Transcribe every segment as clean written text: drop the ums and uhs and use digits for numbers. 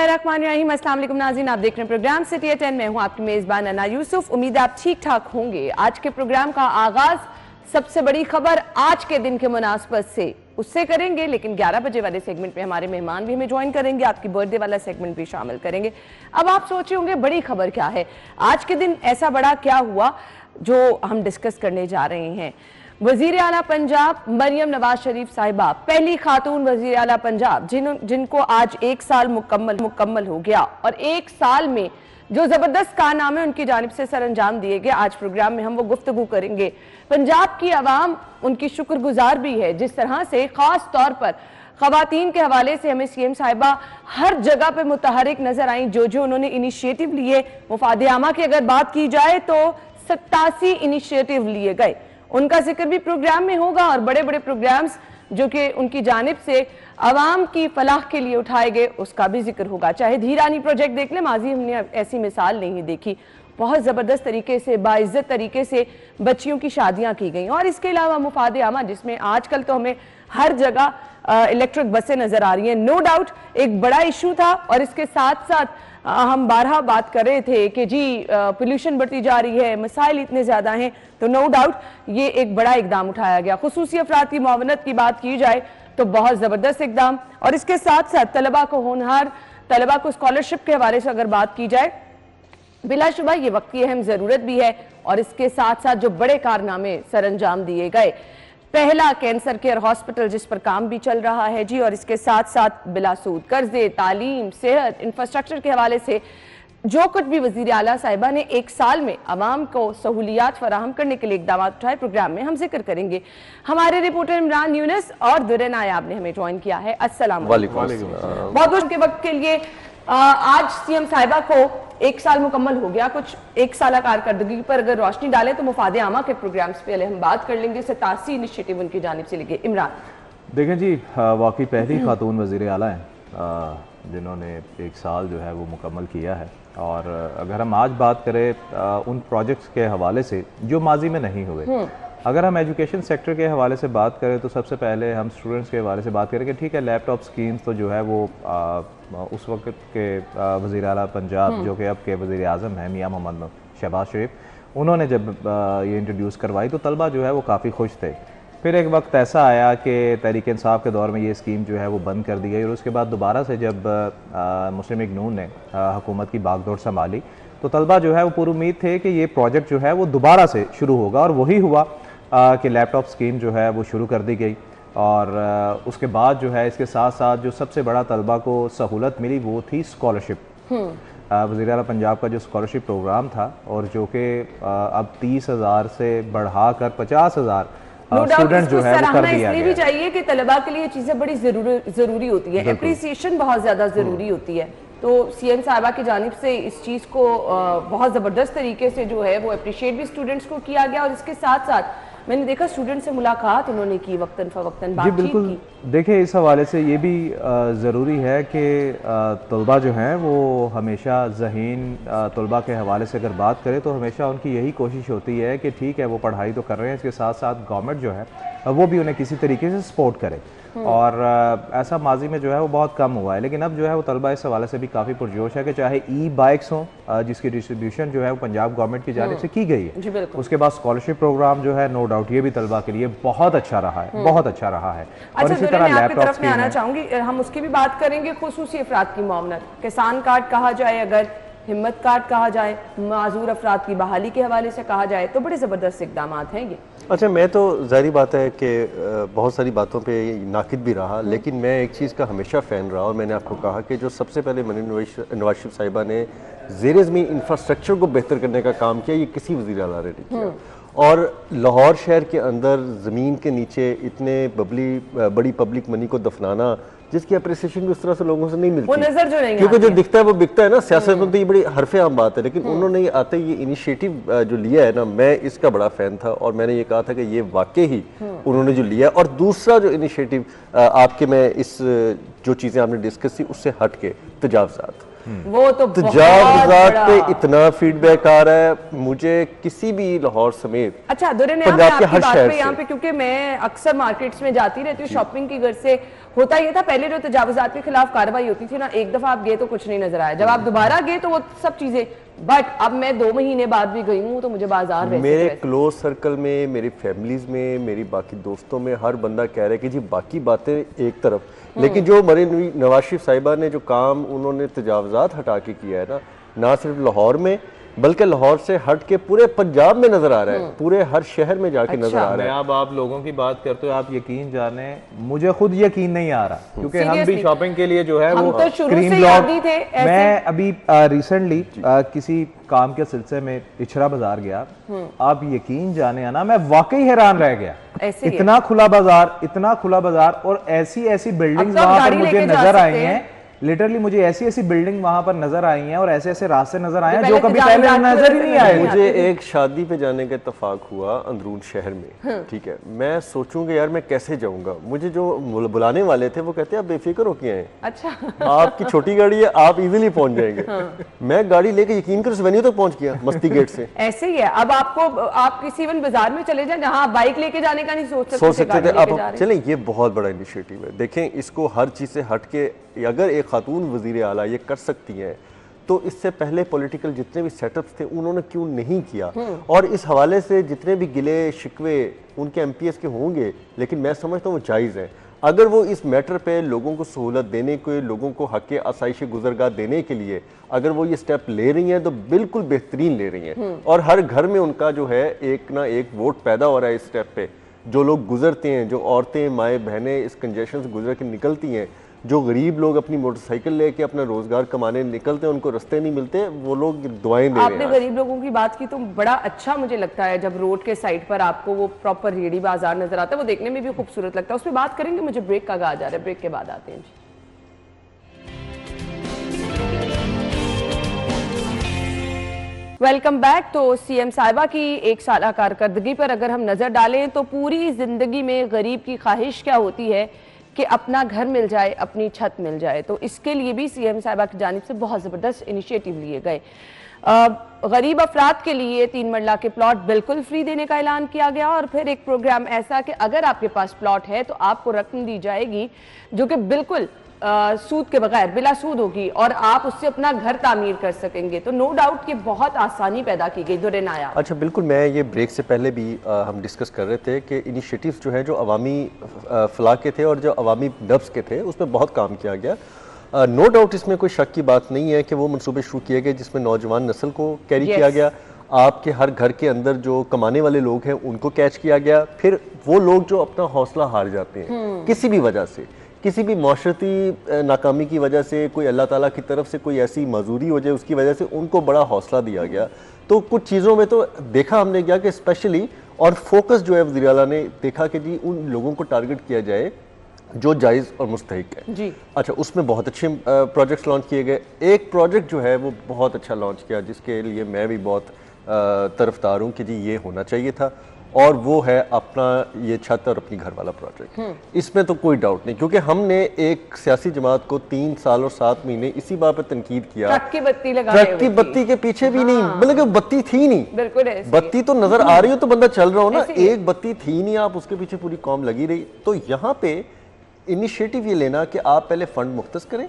बिस्मिल्लाहिर्रहमानिर्रहीम। अस्सलाम वालेकुम नाज़रीन, आप देख रहे हैं प्रोग्राम सिटी एट 10। मैं हूं आपकी मेज़बान अना यूसुफ। उम्मीद है आप ठीक ठाक होंगे। आज के प्रोग्राम का आगाज़ सबसे बड़ी खबर आज के दिन के मुनासबत से उससे करेंगे, लेकिन 11 बजे वाले सेगमेंट में हमारे मेहमान भी हमें ज्वाइन करेंगे, आपकी बर्थडे वाला सेगमेंट भी शामिल करेंगे। अब आप सोच रहे होंगे बड़ी खबर क्या है, आज के दिन ऐसा बड़ा क्या हुआ जो हम डिस्कस करने जा रहे हैं। वजीर आला पंजाब मरियम नवाज शरीफ साहिबा पहली खातून वजीर आला पंजाब जिनको आज 1 साल मुकम्मल हो गया, और 1 साल में जो जबरदस्त कारनामे उनकी जानिब से सर अंजाम दिए गए, आज प्रोग्राम में हम वो गुफ्तगू करेंगे। पंजाब की आवाम उनकी शुक्रगुजार भी है, जिस तरह से खास तौर पर खवातीन के हवाले से हमें सीएम साहिबा हर जगह पे मुतहरिक नजर आई। जो उन्होंने इनिशिएटिव लिए, मुफाद आमा की अगर बात की जाए तो 87 इनिशिएटिव लिए गए, उनका जिक्र भी प्रोग्राम में होगा, और बड़े बड़े प्रोग्राम्स जो कि उनकी जानिब से आवाम की फलाह के लिए उठाए गए उसका भी जिक्र होगा। चाहे धीरानी प्रोजेक्ट देख ले, माजी हमने ऐसी मिसाल नहीं देखी, बहुत ज़बरदस्त तरीके से बाइज्जत तरीके से बच्चियों की शादियां की गई। और इसके अलावा मुफाद आमा, जिसमें आजकल तो हमें हर जगह इलेक्ट्रिक बसें नजर आ रही हैं, नो डाउट एक बड़ा इशू था। और इसके साथ साथ हम बारहा बात कर रहे थे कि जी पोल्यूशन बढ़ती जा रही है, मसाइल इतने ज़्यादा हैं, तो नो डाउट ये एक बड़ा इकदाम उठाया गया। खुसूसी अफराद की मुआवनत की बात की जाए तो बहुत ज़बरदस्त इकदाम, और इसके साथ साथ तलबा को होनहार तलबा को स्कॉलरशिप के हवाले से अगर बात की जाए, बिलाशुबा ये वक्त की अहम ज़रूरत भी है। और इसके साथ साथ जो बड़े कारनामे सर अंजाम दिए गए, पहला कैंसर केयर हॉस्पिटल जिस पर काम भी चल रहा है जी, और इसके साथ साथ बिलासूद कर्जे, तालीम, सेहत, इंफ्रास्ट्रक्चर के हवाले से जो कुछ भी वजीर आला साहिबा ने 1 साल में आवाम को सहूलियात फराहम करने के लिए इकदाम उठाए, प्रोग्राम में हम जिक्र करेंगे। हमारे रिपोर्टर इमरान यूनुस और दुर्रे नायाब ने हमें ज्वाइन किया है। अस्सलाम वालेकुम। बहुत बहुत के वक्त के लिए आज सीएम साहिबा को 1 साल मुकम्मल हो गया, कुछ 1 साल कारकर्दगी पर अगर रोशनी डालें तो मुफाद आमा के प्रोग्राम्स पे पहले हम बात कर लेंगे। 87 इनिशिएटिव उनकी जानिब से लेके। इमरान देखें जी, वाकई पहली खातून वज़ीर आला हैं जिन्होंने 1 साल जो है वो मुकम्मल किया है। और अगर हम आज बात करें उन प्रोजेक्ट्स के हवाले से जो माजी में नहीं हुए, अगर हम एजुकेशन सेक्टर के हवाले से बात करें तो सबसे पहले हम स्टूडेंट्स के हवाले से बात करें कि ठीक है, लैपटॉप स्कीम्स तो जो है वो उस वक्त के वज़ीर आला पंजाब जो कि अब के वज़ीर आज़म हैं मियां मोहम्मद शहबाज शरीफ, उन्होंने जब ये इंट्रोड्यूस करवाई तो तलबा जो है वो काफ़ी खुश थे। फिर एक वक्त ऐसा आया कि तहरीक इंसाफ के दौर में ये स्कीम जो है वो बंद कर दी गई, और उसके बाद दोबारा से जब मुस्लिम लीग नून ने हुकूमत की बागडोर संभाली तो तलबा जो है वो पूरी उम्मीद थे कि ये प्रोजेक्ट जो है वो दोबारा से शुरू होगा, और वही हुआ कि लैपटॉप स्कीम जो है वो शुरू कर दी गई। और उसके बाद जो है इसके साथ साथ जो सबसे बड़ा तलबा को सहूलत मिली वो थी स्कॉलरशिप। वज़ीर आला पंजाब का जो स्कॉलरशिप प्रोग्राम था, और जो कि अब 30,000 से बढ़ा कर 50,000 स्टूडेंट जो है वो कर दिया गया। भी चाहिए कि तलबा के लिए चीजें बड़ी जरूरी होती है, एप्रिसिएशन बहुत ज्यादा जरूरी होती है। तो सीएम साहिबा की जानिब से इस चीज को बहुत जबरदस्त तरीके से जो है वो अप्रिशिएट भी स्टूडेंट्स को किया गया। और इसके साथ साथ मैंने देखा स्टूडेंट से मुलाकात उन्होंने की, वक्तन फवक्तन बातचीत की। बिल्कुल, देखिए इस हवाले से ये भी ज़रूरी है कि तलबा जो हैं वो हमेशा ज़हीन तलबा के हवाले से अगर बात करें तो हमेशा उनकी यही कोशिश होती है कि ठीक है वो पढ़ाई तो कर रहे हैं, इसके साथ साथ गवर्नमेंट जो है वो भी उन्हें किसी तरीके से सपोर्ट करे। और ऐसा माजी में जो है वो बहुत कम हुआ है, लेकिन अब जो है वो तलबा इस हवाले से भी काफ़ी पुरजोश है कि चाहे बाइक्स हों जिसकी डिस्ट्रीब्यूशन जो है वो पंजाब गवर्नमेंट की जानिब से की गई है, उसके बाद स्कॉलरशिप प्रोग्राम जो है नो डाउट ये भी तलबा के लिए बहुत अच्छा रहा है, बहुत अच्छा रहा है। और इसी तरह लैपटॉप में आना चाहूंगी, हम उसकी भी बात करेंगे। खुसूसी अफराद की मुआवनत, किसान कार्ड कहा जाए, अगर हिम्मत कार्ड कहा जाए, माजूर अफराद की बहाली के हवाले से कहा जाए, तो बड़े ज़बरदस्त इकदाम हैं ये। अच्छा, मैं तो ज़ाहिर बात है कि बहुत सारी बातों पे नाकिद भी रहा, लेकिन मैं एक चीज़ का हमेशा फ़ैन रहा, और मैंने आपको कहा कि जो सबसे पहले मरियम नवाज शरीफ साहिबा ने ज़ेर ज़मीन इंफ्रास्ट्रक्चर को बेहतर करने का काम किया, ये किसी वज़ीर आला ने नहीं किया। और लाहौर शहर के अंदर ज़मीन के नीचे इतने बड़ी पब्लिक मनी को दफनाना, जिसकी अप्रिसिएशन भी उस तरह से लोगों से नहीं मिलती, वो नजर जो नहीं क्योंकि जो दिखता है वो बिकता है ना। सियासत में तो ये बड़ी हरफे आम बात है, लेकिन उन्होंने आते ये इनिशिएटिव जो लिया है ना, मैं इसका बड़ा फैन था, और मैंने ये कहा था कि ये वाकई ही उन्होंने जो लिया। और दूसरा जो इनिशिएटिव आपके, मैं इस जो चीज़ें आपने डिस्कस की उससे हट के तजावजात, वो तो तजावजात पे इतना फीडबैक आ रहा है मुझे किसी भी लाहौर समेत। अच्छा दुर्रे ने पंजाब के हर शहर से, यहाँ पे क्योंकि मैं अक्सर मार्केट्स में जाती रहती हूँ शॉपिंग की गर्ज से, होता ये था पहले जो तजावुजात के खिलाफ कार्रवाई होती थी ना, एक दफा आप गए तो कुछ नहीं नजर आया, जब आप दोबारा गए तो वो सब चीजें, बट अब मैं 2 महीने बाद भी गई हूँ तो मुझे बाजार मेरे क्लोज सर्कल में, मेरी फैमिलीज में, मेरी बाकी दोस्तों में हर बंदा कह रहा है कि जी बाकी बातें एक तरफ, लेकिन जो मरीन नवाज शरीफ साहिबा ने जो काम उन्होंने तजावुजात हटा के किया है ना सिर्फ लाहौर में बल्कि लाहौर से हट के पूरे पंजाब में नजर आ रहा है, पूरे हर शहर में जाके नजर आ रहा है। अब आप लोगों की बात करते हो, आप यकीन जाने मुझे खुद यकीन नहीं आ रहा, क्योंकि हम भी शॉपिंग के लिए जो है वो क्रीम ब्लॉक, मैं अभी रिसेंटली किसी काम के सिलसिले में इचरा बाजार गया, आप यकीन जाने ना मैं वाकई हैरान रह गया, इतना खुला बाजार और ऐसी ऐसी बिल्डिंग्स वहां पर मुझे नजर आई हैं, लिटरली मुझे ऐसी ऐसी बिल्डिंग वहां पर नजर आई हैं और ऐसे ऐसे रास्ते नजर आए हैं जो कभी पहले नजर ही नहीं आए। मुझे एक शादी पे जाने का इत्तेफाक हुआ अंदरून शहर में, ठीक है, मैं सोचूंगा यार मैं कैसे जाऊंगा, मुझे जो बुलाने वाले थे वो कहते हैं आप बेफिक्र होके आए, अच्छा आपकी छोटी गाड़ी है आप इजीली पहुंच जाएंगे। मैं गाड़ी लेके यकीन कर वेन्यू तक पहुंच गया मस्ती गेट से। ऐसे ही है, अब आप किसी इवन बाजार में चले जाए जहाँ बाइक लेके जाने का नहीं सोच सकते थे, अब चले, ये बहुत बड़ा इनिशिएटिव है। देखें इसको हर चीज से हट के अगर एक खातून वजीर आला ये कर सकती हैं तो इससे पहले पॉलिटिकल जितने भी सेटअप्स थे उन्होंने क्यों नहीं किया, और इस हवाले से जितने भी गिले शिकवे उनके एमपीएस के होंगे, लेकिन मैं समझता हूँ वो जायज़ है। अगर वो इस मैटर पे लोगों को सहूलत देने के, लोगों को हक़ आसाइश गुज़रगाह देने के लिए अगर वो ये स्टेप ले रही हैं तो बिल्कुल बेहतरीन ले रही हैं, और हर घर में उनका जो है एक ना एक वोट पैदा हो रहा है इस स्टेप पे। जो लोग गुजरते हैं, जो औरतें माएँ बहनें इस कंजेशन से गुजर के निकलती हैं, जो गरीब लोग अपनी मोटरसाइकिल लेके अपना रोजगार कमाने निकलते हैं, उनको रास्ते नहीं मिलते, वो लोग दुआएं दे रहे हैं। आपने गरीब लोगों की बात की तो बड़ा अच्छा मुझे लगता है जब रोड के साइड पर आपको वो प्रॉपर रेडी बाजार नजर आता है, वो देखने में भी खूबसूरत लगता है। उस पर बात करेंगे, मुझे ब्रेक का गा जा रहा है, ब्रेक के बाद आते हैं जी। Welcome back. तो सीएम साहिबा की 1 साल कारकर्दगी पर अगर हम नजर डालें तो पूरी जिंदगी में गरीब की ख्वाहिश क्या होती है कि अपना घर मिल जाए, अपनी छत मिल जाए। तो इसके लिए भी सीएम साहिबा की जानिब से बहुत ज़बरदस्त इनिशिएटिव लिए गए। गरीब अफराद के लिए 3 मंजिला के प्लॉट बिल्कुल फ्री देने का ऐलान किया गया, और फिर एक प्रोग्राम ऐसा कि अगर आपके पास प्लॉट है तो आपको रकम दी जाएगी जो कि बिल्कुल सूद के बगैर बिला सूद होगी और आप उससे अपना घर तामीर कर सकेंगे। तो नो डाउट कि बहुत आसानी पैदा की गई दुरे नाया। अच्छा बिल्कुल, मैं ये ब्रेक से पहले भी हम डिस्कस कर रहे थे कि इनिशिएटिव्स जो है जो अवामी फलाह के थे और जो अवामी नब्ज़ के थे उसमें बहुत काम किया गया। नो डाउट इसमें कोई शक की बात नहीं है कि वो मनसूबे शुरू किए गए जिसमें नौजवान नस्ल को कैरी किया गया, आपके हर घर के अंदर जो कमाने वाले लोग हैं उनको कैच किया गया, फिर वो लोग जो अपना हौसला हार जाते हैं किसी भी वजह से, किसी भी माशरती नाकामी की वजह से, कोई अल्लाह ताला की तरफ से कोई ऐसी मजूरी हो जाए उसकी वजह से उनको बड़ा हौसला दिया गया। तो कुछ चीज़ों में तो देखा हमने गया कि स्पेशली और फोकस जो है वज़ीर आला ने देखा कि जी उन लोगों को टारगेट किया जाए जो जायज़ और मुस्तहिक है जी। अच्छा, उसमें बहुत अच्छे प्रोजेक्ट्स लॉन्च किए गए। एक प्रोजेक्ट जो है वो बहुत अच्छा लॉन्च किया जिसके लिए मैं भी बहुत तरफदार हूँ कि जी ये होना चाहिए था, और वो है अपना ये छत और अपनी घर वाला प्रोजेक्ट। इसमें तो कोई डाउट नहीं, क्योंकि हमने एक सियासी जमात को 3 साल और 7 महीने इसी बात पर तनकीद किया, ट्रक की बत्ती लगा, ट्रक की बत्ती के पीछे भी नहीं, मतलब बत्ती थी नहीं, बिल्कुल बत्ती तो नजर आ रही हो तो बंदा चल रहा हो ना, एक बत्ती थी नहीं, आप उसके पीछे पूरी कौम लगी रही। तो यहाँ पे इनिशिएटिव ये लेना कि आप पहले फंड मुख्तस करें,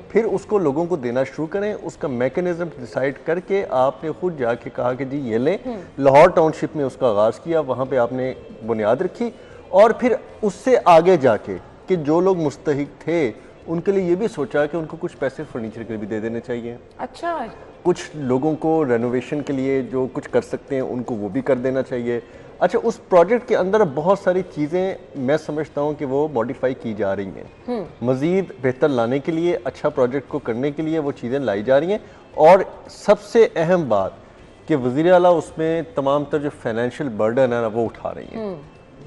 फिर उसको लोगों को देना शुरू करें, उसका मैकेनिज्म डिसाइड करके आपने खुद जाके कहा कि जी ये लें। लाहौर टाउनशिप में उसका आगाज़ किया, वहाँ पे आपने बुनियाद रखी, और फिर उससे आगे जाके कि जो लोग मुस्तहिक थे उनके लिए ये भी सोचा कि उनको कुछ पैसे फर्नीचर के लिए भी दे देने चाहिए। अच्छा, कुछ लोगों को रेनोवेशन के लिए जो कुछ कर सकते हैं उनको वो भी कर देना चाहिए। अच्छा, उस प्रोजेक्ट के अंदर बहुत सारी चीज़ें मैं समझता हूँ कि वो मॉडिफाई की जा रही हैं, मज़ीद बेहतर लाने के लिए, अच्छा प्रोजेक्ट को करने के लिए वो चीज़ें लाई जा रही हैं। और सबसे अहम बात कि वज़ीर आला उसमें तमाम तर जो फाइनेंशियल बर्डन है ना वो उठा रही हैं।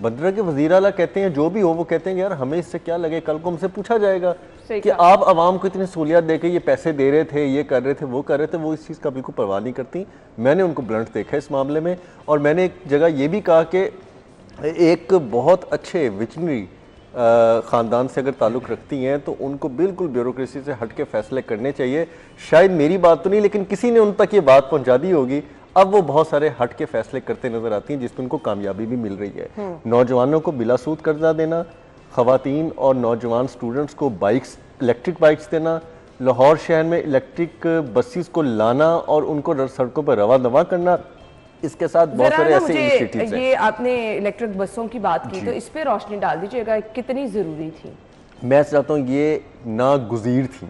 बंदरा के वज़ीर आला कहते हैं जो भी हो, वो कहते हैं यार हमें इससे क्या लगे, कल को हमसे पूछा जाएगा कि आप आवाम को इतनी सहूलियत देके ये पैसे दे रहे थे, ये कर रहे थे, वो कर रहे थे। वो इस चीज़ का बिल्कुल परवाह नहीं करती। मैंने उनको ब्लंट देखा इस मामले में, और मैंने एक जगह ये भी कहा कि एक बहुत अच्छे विजनरी ख़ानदान से अगर ताल्लुक़ रखती हैं तो उनको बिल्कुल ब्यूरोक्रेसी से हट के फैसले करने चाहिए। शायद मेरी बात तो नहीं, लेकिन किसी ने उन तक ये बात पहुँचा दी होगी। अब वो बहुत सारे हट के फैसले करते नजर आती हैं जिसमें उनको कामयाबी भी मिल रही है। नौजवानों को बिला सूद कर्जा देना, ख़वातीन और नौजवान स्टूडेंट्स को बाइक्स, इलेक्ट्रिक बाइक्स देना, लाहौर शहर में इलेक्ट्रिक बसेस को लाना और उनको सड़कों पर रवा दवा करना, इसके साथ बहुत सारे ऐसे इनिशिएटिव्स हैं। ये आपने इलेक्ट्रिक बसों की बात की, तो इस पे रोशनी डाल दीजिएगा, कितनी ज़रूरी थी? मैं चाहता हूँ ये नागुज़ीर थी।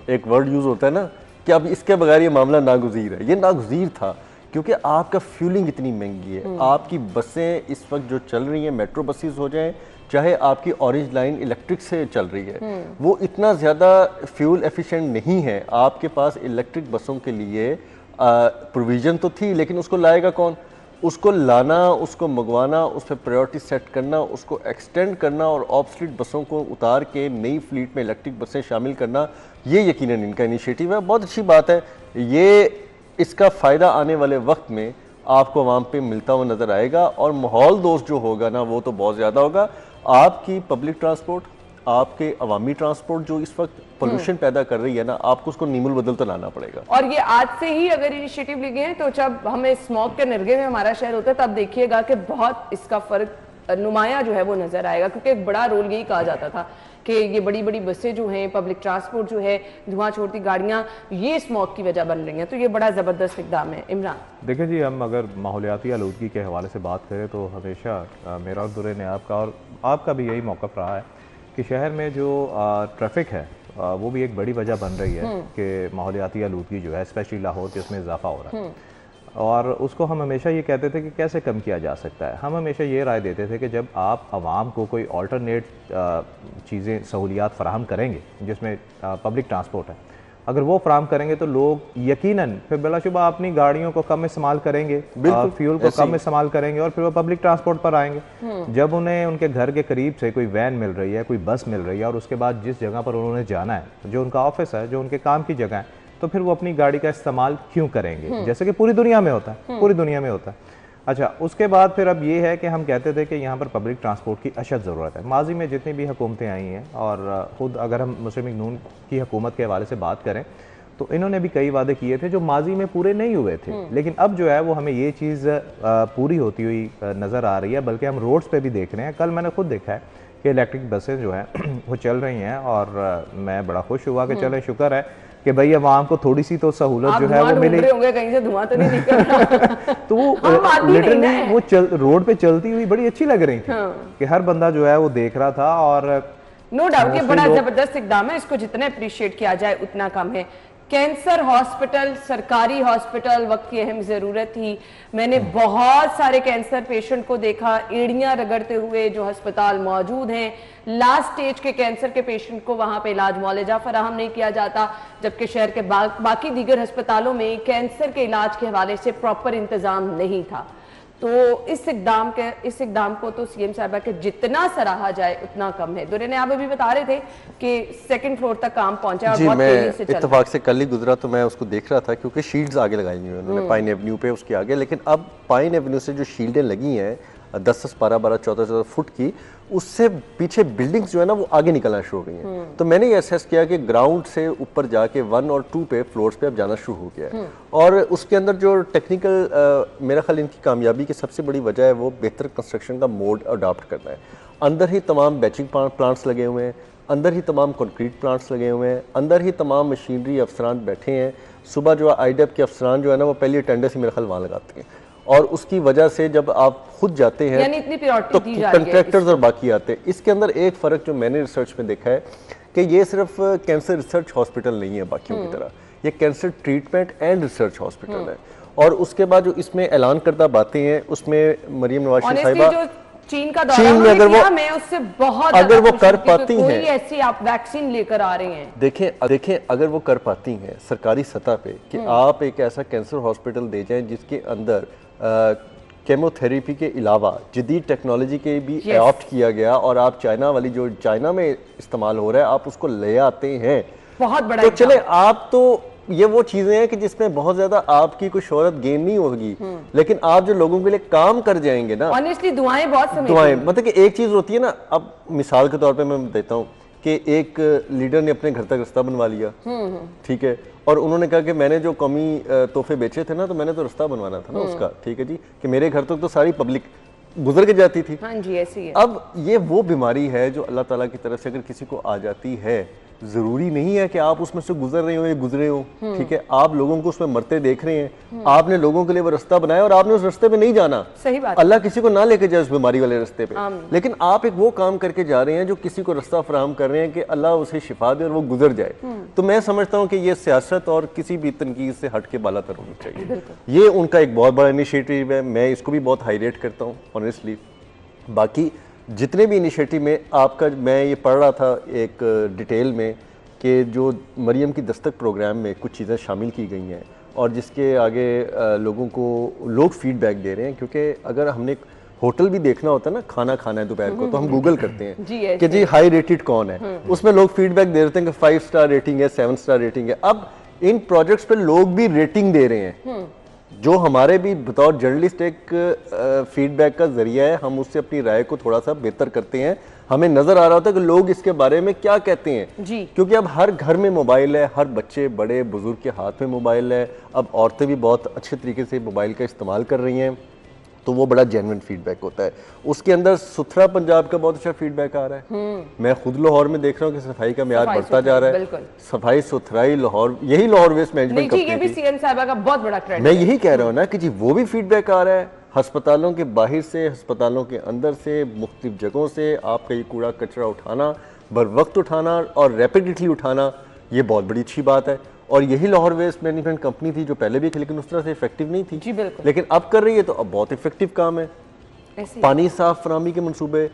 एक वर्ड यूज़ होता है ना कि अब इसके बगैर ये मामला नागुज़ीर है, ये नागुज़ीर था क्योंकि आपका फ्यूलिंग इतनी महंगी है। आपकी बसें इस वक्त जो चल रही हैं, मेट्रो बसेस हो जाएं, चाहे आपकी ऑरेंज लाइन इलेक्ट्रिक से चल रही है, वो इतना ज़्यादा फ्यूल एफिशिएंट नहीं है। आपके पास इलेक्ट्रिक बसों के लिए प्रोविज़न तो थी, लेकिन उसको लाएगा कौन? उसको लाना, उसको मंगवाना, उस पर प्रायोरिटी सेट करना, उसको एक्सटेंड करना और ऑब्सोलीट बसों को उतार के नई फ्लीट में इलेक्ट्रिक बसें शामिल करना, ये यकीनन इनका इनिशिएटिव है। बहुत अच्छी बात है। ये इसका फ़ायदा आने वाले वक्त में आपको आवाम पे मिलता हुआ नज़र आएगा और माहौल दोस्त जो होगा ना, वो तो बहुत ज़्यादा होगा। आपकी पब्लिक ट्रांसपोर्ट, आपके अवामी ट्रांसपोर्ट जो इस वक्त पोल्यूशन पैदा कर रही है ना, आपको उसको नीमुल बदल तो लाना पड़ेगा। और ये आज से ही अगर इनिशिएटिव लिए हैं, तो जब हमें स्मॉग के निर्गे में हमारा शहर होता है, तब देखिएगा कि बहुत इसका फर्क नुमाया जो है वो नजर आएगा, क्योंकि एक बड़ा रोल यही कहा जाता था कि ये बड़ी बड़ी बसें जो हैं, पब्लिक ट्रांसपोर्ट जो है, धुआं छोड़ती गाड़ियाँ, ये स्मॉग की वजह बन रही हैं। तो ये बड़ा ज़बरदस्त इक़दाम है। इमरान, देखिए जी, हम अगर माहौलियाती आलूदगी के हवाले से बात करें तो हमेशा मेरा और दुर्रे ने आपका भी यही मौक़िफ़ रहा है कि शहर में जो ट्रैफिक है वो भी एक बड़ी वजह बन रही है कि माहौलियाती आलूदगी जो है, स्पेशली लाहौर के, उसमें इजाफा हो रहा है। और उसको हम हमेशा ये कहते थे कि कैसे कम किया जा सकता है। हम हमेशा ये राय देते थे कि जब आप आवाम को कोई ऑल्टरनेट चीज़ें, सहूलियात फ़राहम करेंगे, जिसमें पब्लिक ट्रांसपोर्ट है, अगर वो फराहम करेंगे तो लोग यकीनन फिर बिलाशुबा अपनी गाड़ियों को कम इस्तेमाल करेंगे, फ्यूल को कम इस्तेमाल करेंगे और फिर वो पब्लिक ट्रांसपोर्ट पर आएंगे। जब उन्हें उनके घर के करीब से कोई वैन मिल रही है, कोई बस मिल रही है, और उसके बाद जिस जगह पर उन्होंने जाना है, जो उनका ऑफिस है, जो उनके काम की जगह है, तो फिर वो अपनी गाड़ी का इस्तेमाल क्यों करेंगे, जैसे कि पूरी दुनिया में होता है, पूरी दुनिया में होता है। अच्छा, उसके बाद फिर अब ये है कि हम कहते थे कि यहाँ पर पब्लिक ट्रांसपोर्ट की अशद ज़रूरत है। माजी में जितनी भी हुकूमतें आई हैं, और ख़ुद अगर हम मुस्लिम लीग नून की हुकूमत के हवाले से बात करें तो इन्होंने भी कई वादे किए थे जो माजी में पूरे नहीं हुए थे, लेकिन अब जो है वो हमें ये चीज़ पूरी होती हुई नज़र आ रही है। बल्कि हम रोड्स पे भी देख रहे हैं। कल मैंने खुद देखा है कि इलेक्ट्रिक बसें जो हैं वो चल रही हैं, और मैं बड़ा खुश हुआ कि चले, शुक्र है कि भाई आवाम को थोड़ी सी तो सहूलत जो है वो मिली। कहीं से धुआं तो नहीं निकल रहा। तो वो लिटरली वो रोड पे चलती हुई बड़ी अच्छी लग रही थी कि हर बंदा जो है वो देख रहा था। और नो डाउट ये बड़ा जबरदस्त इकदाम है, इसको जितना अप्रिशिएट किया जाए उतना कम है। कैंसर हॉस्पिटल, सरकारी हॉस्पिटल वक्त की अहम ज़रूरत थी। मैंने बहुत सारे कैंसर पेशेंट को देखा एड़ियां रगड़ते हुए, जो अस्पताल मौजूद हैं। लास्ट स्टेज के कैंसर के पेशेंट को वहां पे इलाज मुआवजा फराहम नहीं किया जाता, जबकि शहर के बाकी दीगर अस्पतालों में कैंसर के इलाज के हवाले से प्रॉपर इंतजाम नहीं था। तो इस इकदाम को तो सीएम साहबा के जितना सराहा जाए उतना कम है। दुर्रे ने आप अभी बता रहे थे कि सेकंड फ्लोर तक काम पहुंचा और बहुत तेजी से चल रहा है। इत्तेफाक से कल ही गुजरा तो मैं उसको देख रहा था, क्योंकि शील्ड्स आगे लगाई हुई हैं उन्होंने पाइन एवेन्यू पे, उसके आगे। लेकिन अब पाइन एवेन्यू से जो शील्डें लगी हैं 10-10, 12-12, 14-14 फुट की, उससे पीछे बिल्डिंग्स जो है ना वो आगे निकलना शुरू हो गई हैं। तो मैंने ये असेस किया कि ग्राउंड से ऊपर जाके 1 और 2 पे फ्लोर्स पे अब जाना शुरू हो गया है। और उसके अंदर जो टेक्निकल मेरा ख्याल इनकी कामयाबी की सबसे बड़ी वजह है वो बेहतर कंस्ट्रक्शन का मोड अडॉप्ट करना है। अंदर ही तमाम बैचिंग प्लांट्स लगे हुए हैं, अंदर ही तमाम कंक्रीट प्लांट्स लगे हुए हैं, अंदर ही तमाम मशीनरी अफसरान बैठे हैं। सुबह जो आईडेप के अफसरान जो है ना वो पहली अटेंडेंस ही मेरे ख्याल वहाँ लगाते हैं, और उसकी वजह से जब आप खुद जाते हैं इतनी तो कंट्रैक्टर्स और बाकी आते हैं। इसके अंदर एक फ़र्क जो मैंने रिसर्च में देखा है कि ये सिर्फ कैंसर रिसर्च हॉस्पिटल नहीं है बाकियों की तरह, ये cancer treatment and research hospital है। और उसके बाद जो इसमें ऐलान करदा बातें हैं उसमें मरियम नवाज शरीफ साहिबा चीन का दौरा में अगर मैं उससे बहुत अगर वो कर पाती हैं, कोई ऐसी आप वैक्सीन लेकर आ रहे हैं, देखें अगर वो कर पाती हैं सरकारी सतह पे कि आप एक ऐसा कैंसर हॉस्पिटल दे जाएं जिसके अंदर केमोथेरेपी के अलावा जदीद टेक्नोलॉजी के भी अडॉप्ट किया गया, और आप चाइना वाली जो चाइना में इस्तेमाल हो रहा है आप उसको ले आते हैं, बहुत बड़ा। तो चले आप तो ये वो चीजें हैं कि जिसमें बहुत ज्यादा आपकी कोई शोहरत गेन नहीं होगी, लेकिन आप जो लोगों के लिए काम कर जाएंगे ना, ऑनेस्टली दुआएं बहुत समय दुआएं मतलब कि एक चीज होती है ना। अब मिसाल के तौर पे मैं देता हूँ कि एक लीडर ने अपने घर तक रास्ता बनवा लिया, ठीक है, और उन्होंने कहा कि मैंने जो कौमी तोहफे बेचे थे ना तो मैंने तो रास्ता बनवाना था ना उसका, ठीक है जी, कि मेरे घर तक तो सारी पब्लिक गुजर के जाती थी। हाँ जी, ऐसी है। अब ये वो बीमारी है जो अल्लाह ताला की तरफ से अगर किसी को आ जाती है, जरूरी नहीं है कि आप उसमें से गुजर रहे हो या गुजरे हो, ठीक है, आप लोगों को उसमें मरते देख रहे हैं, आपने लोगों के लिए वो रास्ता बनाया और आपने उस रास्ते पे नहीं जाना। सही बात। अल्लाह किसी को ना लेके जाए उस बीमारी वाले रास्ते पे, लेकिन आप एक वो काम करके जा रहे हैं जो किसी को रास्ता फराहम कर रहे हैं कि अल्लाह उसे शिफा दे और वो गुजर जाए। तो मैं समझता हूँ कि ये सियासत और किसी भी तनकीद से हट के बालातर होनी चाहिए। ये उनका एक बहुत बड़ा इनिशिएटिव है, मैं इसको भी बहुत हाईलाइट करता हूँ ऑनेस्टली। बाकी जितने भी इनिशिएटिव में आपका, मैं ये पढ़ रहा था एक डिटेल में कि जो मरियम की दस्तक प्रोग्राम में कुछ चीज़ें शामिल की गई हैं और जिसके आगे लोगों को लोग फीडबैक दे रहे हैं, क्योंकि अगर हमने होटल भी देखना होता है ना, खाना खाना है दोपहर को, तो हम गूगल करते हैं कि जी हाई रेटेड कौन है, उसमें लोग फीडबैक दे रहे हैं कि 5 स्टार रेटिंग है, 7 स्टार रेटिंग है। अब इन प्रोजेक्ट्स पे लोग भी रेटिंग दे रहे हैं, जो हमारे भी बतौर जर्नलिस्ट एक फीडबैक का जरिया है, हम उससे अपनी राय को थोड़ा सा बेहतर करते हैं। हमें नजर आ रहा होता है कि लोग इसके बारे में क्या कहते हैं जी। क्योंकि अब हर घर में मोबाइल है, हर बच्चे बड़े बुजुर्ग के हाथ में मोबाइल है, अब औरतें भी बहुत अच्छे तरीके से मोबाइल का इस्तेमाल कर रही हैं, तो वो बड़ा जेन्युइन फीडबैक होता है। उसके अंदर सुथरा पंजाब का बहुत अच्छा फीडबैक आ रहा है। मैं खुद लाहौर में देख रहा हूँ कि सफाई का म्यार बढ़ता जा रहा है। सफाई सुथराई लाहौर, यही लाहौर वेस्ट मैनेजमेंट कंपनी, ये भी सीएम साहिबा का बहुत बड़ा क्रेडिट। मैं यही कह रहा हूँ ना कि जी वो भी फीडबैक आ रहा है, अस्पतालों के बाहर से, अस्पतालों के अंदर से, मुख्तलिफ जगहों से आपका ये कूड़ा कचरा उठाना, बर वक्त उठाना और रैपिडली उठाना, ये बहुत बड़ी अच्छी बात है। और यही लाहौर वेस्ट मैनेजमेंट कंपनी थी जो पहले भी थी लेकिन उस तरह से इफेक्टिव नहीं थी जी, बिल्कुल। लेकिन अब कर रही है तो अब बहुत इफेक्टिव काम है। पानी साफ फराहमी के मंसूबे,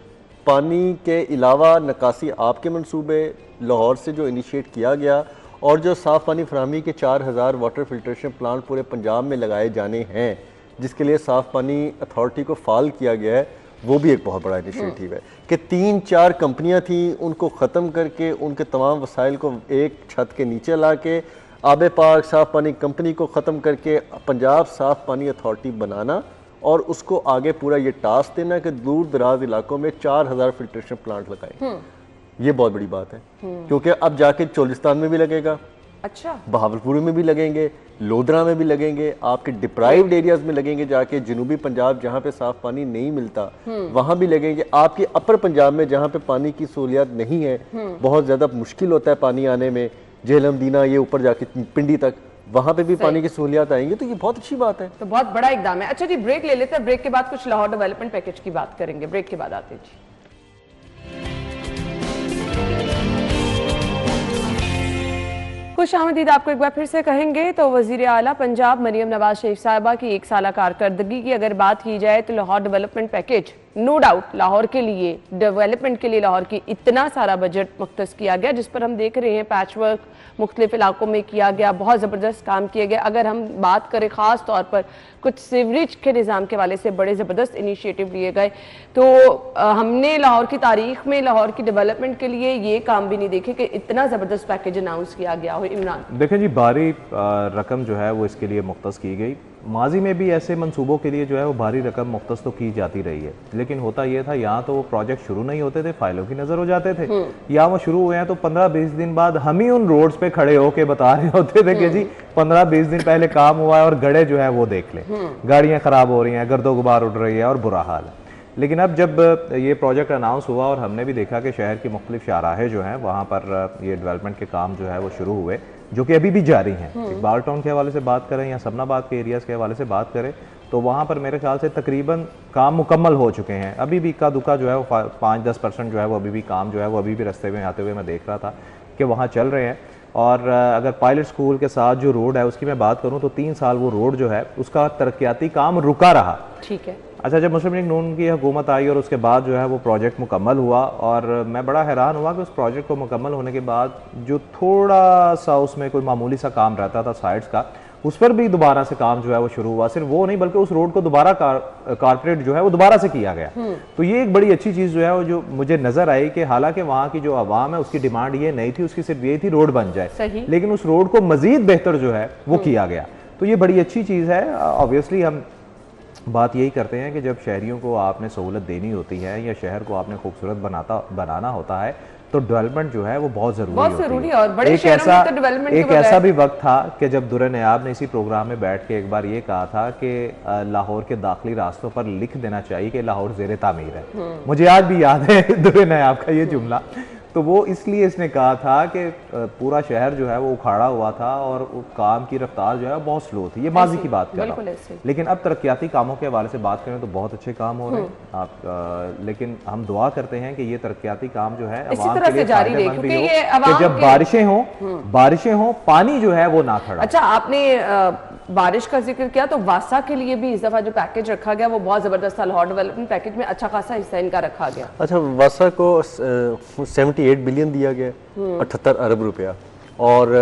पानी के अलावा निकासी आपके मंसूबे लाहौर से जो इनिशिएट किया गया, और जो साफ पानी फराहमी के 4000 वाटर फिल्ट्रेशन प्लांट पूरे पंजाब में लगाए जाने हैं, जिसके लिए साफ पानी अथॉरिटी को फाल किया गया है, वो भी एक बहुत बड़ा इनिशिएटिव है कि 3-4 कंपनियां थी, उनको ख़त्म करके उनके तमाम वसाइल को एक छत के नीचे ला के आबे पाक साफ पानी कंपनी को ख़त्म करके पंजाब साफ पानी अथॉरिटी बनाना और उसको आगे पूरा ये टास्क देना कि दूर दराज इलाकों में 4000 फिल्ट्रेशन प्लांट लगाएं। ये बहुत बड़ी बात है, क्योंकि अब जाके चोलिस्तान में भी लगेगा, अच्छा, बहावलपुर में भी लगेंगे, लोधरा में भी लगेंगे, आपके डिप्राइव्ड एरियाज में लगेंगे, जाके जनूबी पंजाब जहाँ पे साफ पानी नहीं मिलता वहाँ भी लगेंगे, आपके अपर पंजाब में जहाँ पे पानी की सहूलियत नहीं है, बहुत ज़्यादा मुश्किल होता है पानी आने में, झेलम दीना ये ऊपर जाके पिंडी तक, वहाँ पे भी पानी की सहूलियत आएंगी, तो ये बहुत अच्छी बात है। तो बहुत बड़ा इकदाम है। अच्छा जी, ब्रेक ले लेते हैं, ब्रेक के बाद कुछ लाहौर डेवलपमेंट पैकेज की बात करेंगे, ब्रेक के बाद आते हैं जी। खुश आमदीद आपको एक बार फिर से कहेंगे। तो वजीर आला पंजाब मरियम नवाज शरीफ साहिबा की 1 साला कारकर्दगी की अगर बात की जाए तो Lahore development package, no doubt Lahore के लिए, डेवलपमेंट के लिए लाहौर की इतना सारा बजट मुख्तस किया गया, जिस पर हम देख रहे हैं पैच वर्क मुख्तलिफ इलाकों में किया गया, बहुत ज़बरदस्त काम किया गया। अगर हम बात करें ख़ास तौर पर कुछ सीवरेज के निज़ाम के वाले से बड़े ज़बरदस्त इनिशिएटिव लिए गए, तो हमने लाहौर की तारीख में लाहौर की डेवलपमेंट के लिए ये काम भी नहीं देखे कि इतना ज़बरदस्त पैकेज अनाउंस किया गया हो। इमरान देखें जी, भारी रकम जो है वो इसके लिए मुख्तस की गई। माजी में भी ऐसे मंसूबों के लिए जो है वो भारी रकम मुख्तस तो की जाती रही है, लेकिन होता ये था यहाँ तो वो प्रोजेक्ट शुरू नहीं होते थे, फाइलों की नज़र हो जाते थे, या वो शुरू हुए हैं तो 15-20 दिन बाद हम ही उन रोड्स पे खड़े होके बता रहे होते थे कि जी 15-20 दिन पहले काम हुआ है और गड़े जो है वो देख लें, गाड़ियाँ ख़राब हो रही हैं, गर्दो गुबार उड़ रही है और बुरा हाल है। लेकिन अब जब ये प्रोजेक्ट अनाउंस हुआ और हमने भी देखा कि शहर की मुख्तलिफ शाहराहें जो हैं वहाँ पर ये डेवलपमेंट के काम जो है वो शुरू हुए, जो कि अभी भी जारी हैं। इकबाल टाउन के हवाले से बात करें या सबनाबाद के एरियाज़ के हवाले से बात करें तो वहाँ पर मेरे ख्याल से तकरीबन काम मुकम्मल हो चुके हैं। अभी भी इक्का दुक्का जो है वो 5-10% जो है वो अभी भी काम जो है वो अभी भी रास्ते में आते हुए मैं देख रहा था कि वहाँ चल रहे हैं। और अगर पायलट स्कूल के साथ जो रोड है उसकी मैं बात करूँ तो 3 साल वो रोड जो है उसका तरक्याती काम रुका रहा। ठीक है। अच्छा, जब मुस्लिम लीग नून की हुकूमत आई और उसके बाद जो है वो प्रोजेक्ट मुकम्मल हुआ, और मैं बड़ा हैरान हुआ कि उस प्रोजेक्ट को मुकम्मल होने के बाद जो थोड़ा सा उसमें कोई मामूली सा काम रहता था साइड्स का, उस पर भी दोबारा से काम जो है वो शुरू हुआ। सिर्फ वो नहीं बल्कि उस रोड को दोबारा कारपोरेट जो है वो दोबारा से किया गया। तो ये एक बड़ी अच्छी चीज़ जो है वो जो मुझे नज़र आई कि हालांकि वहाँ की जो आवाम है उसकी डिमांड ये नहीं थी, उसकी सिर्फ ये थी रोड बन जाए, लेकिन उस रोड को मज़ीद बेहतर जो है वो किया गया। तो ये बड़ी अच्छी चीज़ है। ऑब्वियसली हम बात यही करते हैं कि जब शहरियों को आपने सहूलत देनी होती है या शहर को आपने खूबसूरत बनाना होता है तो डेवलपमेंट जो है वो बहुत ज़रूरी है। और बड़े शहरों में तो डेवलपमेंट एक ऐसा भी वक्त था कि जब दुर्र नयाब ने इसी प्रोग्राम में बैठ के एक बार ये कहा था कि लाहौर के दाखिली रास्तों पर लिख देना चाहिए कि लाहौर ज़ेरे तामीर है। मुझे आज भी याद है दुर्र नयाब का ये जुमला। तो वो इसलिए इसने कहा था कि पूरा शहर जो है वो उखाड़ा हुआ था और काम की रफ्तार जो है बहुत स्लो थी। ये माजी की बात कर रहा हूँ, लेकिन अब तरक्याती कामों के हवाले से बात करें तो बहुत अच्छे काम हो रहे हैं आप, लेकिन हम दुआ करते हैं कि ये तरक्याती काम जो है अवाम के लिए फायदेमंद भी हो, कि जब बारिशें हों पानी जो है वो ना खड़ा। अच्छा, आपने बारिश का जिक्र किया तो वासा के लिए भी इस दफा जो पैकेज रखा गया वो बहुत जबरदस्त था। लाहौर डेवलपमेंट पैकेज में अच्छा खासा हिस्सा इनका रखा गया। अच्छा, वासा को 78 बिलियन दिया गया, 78 अरब रुपया, और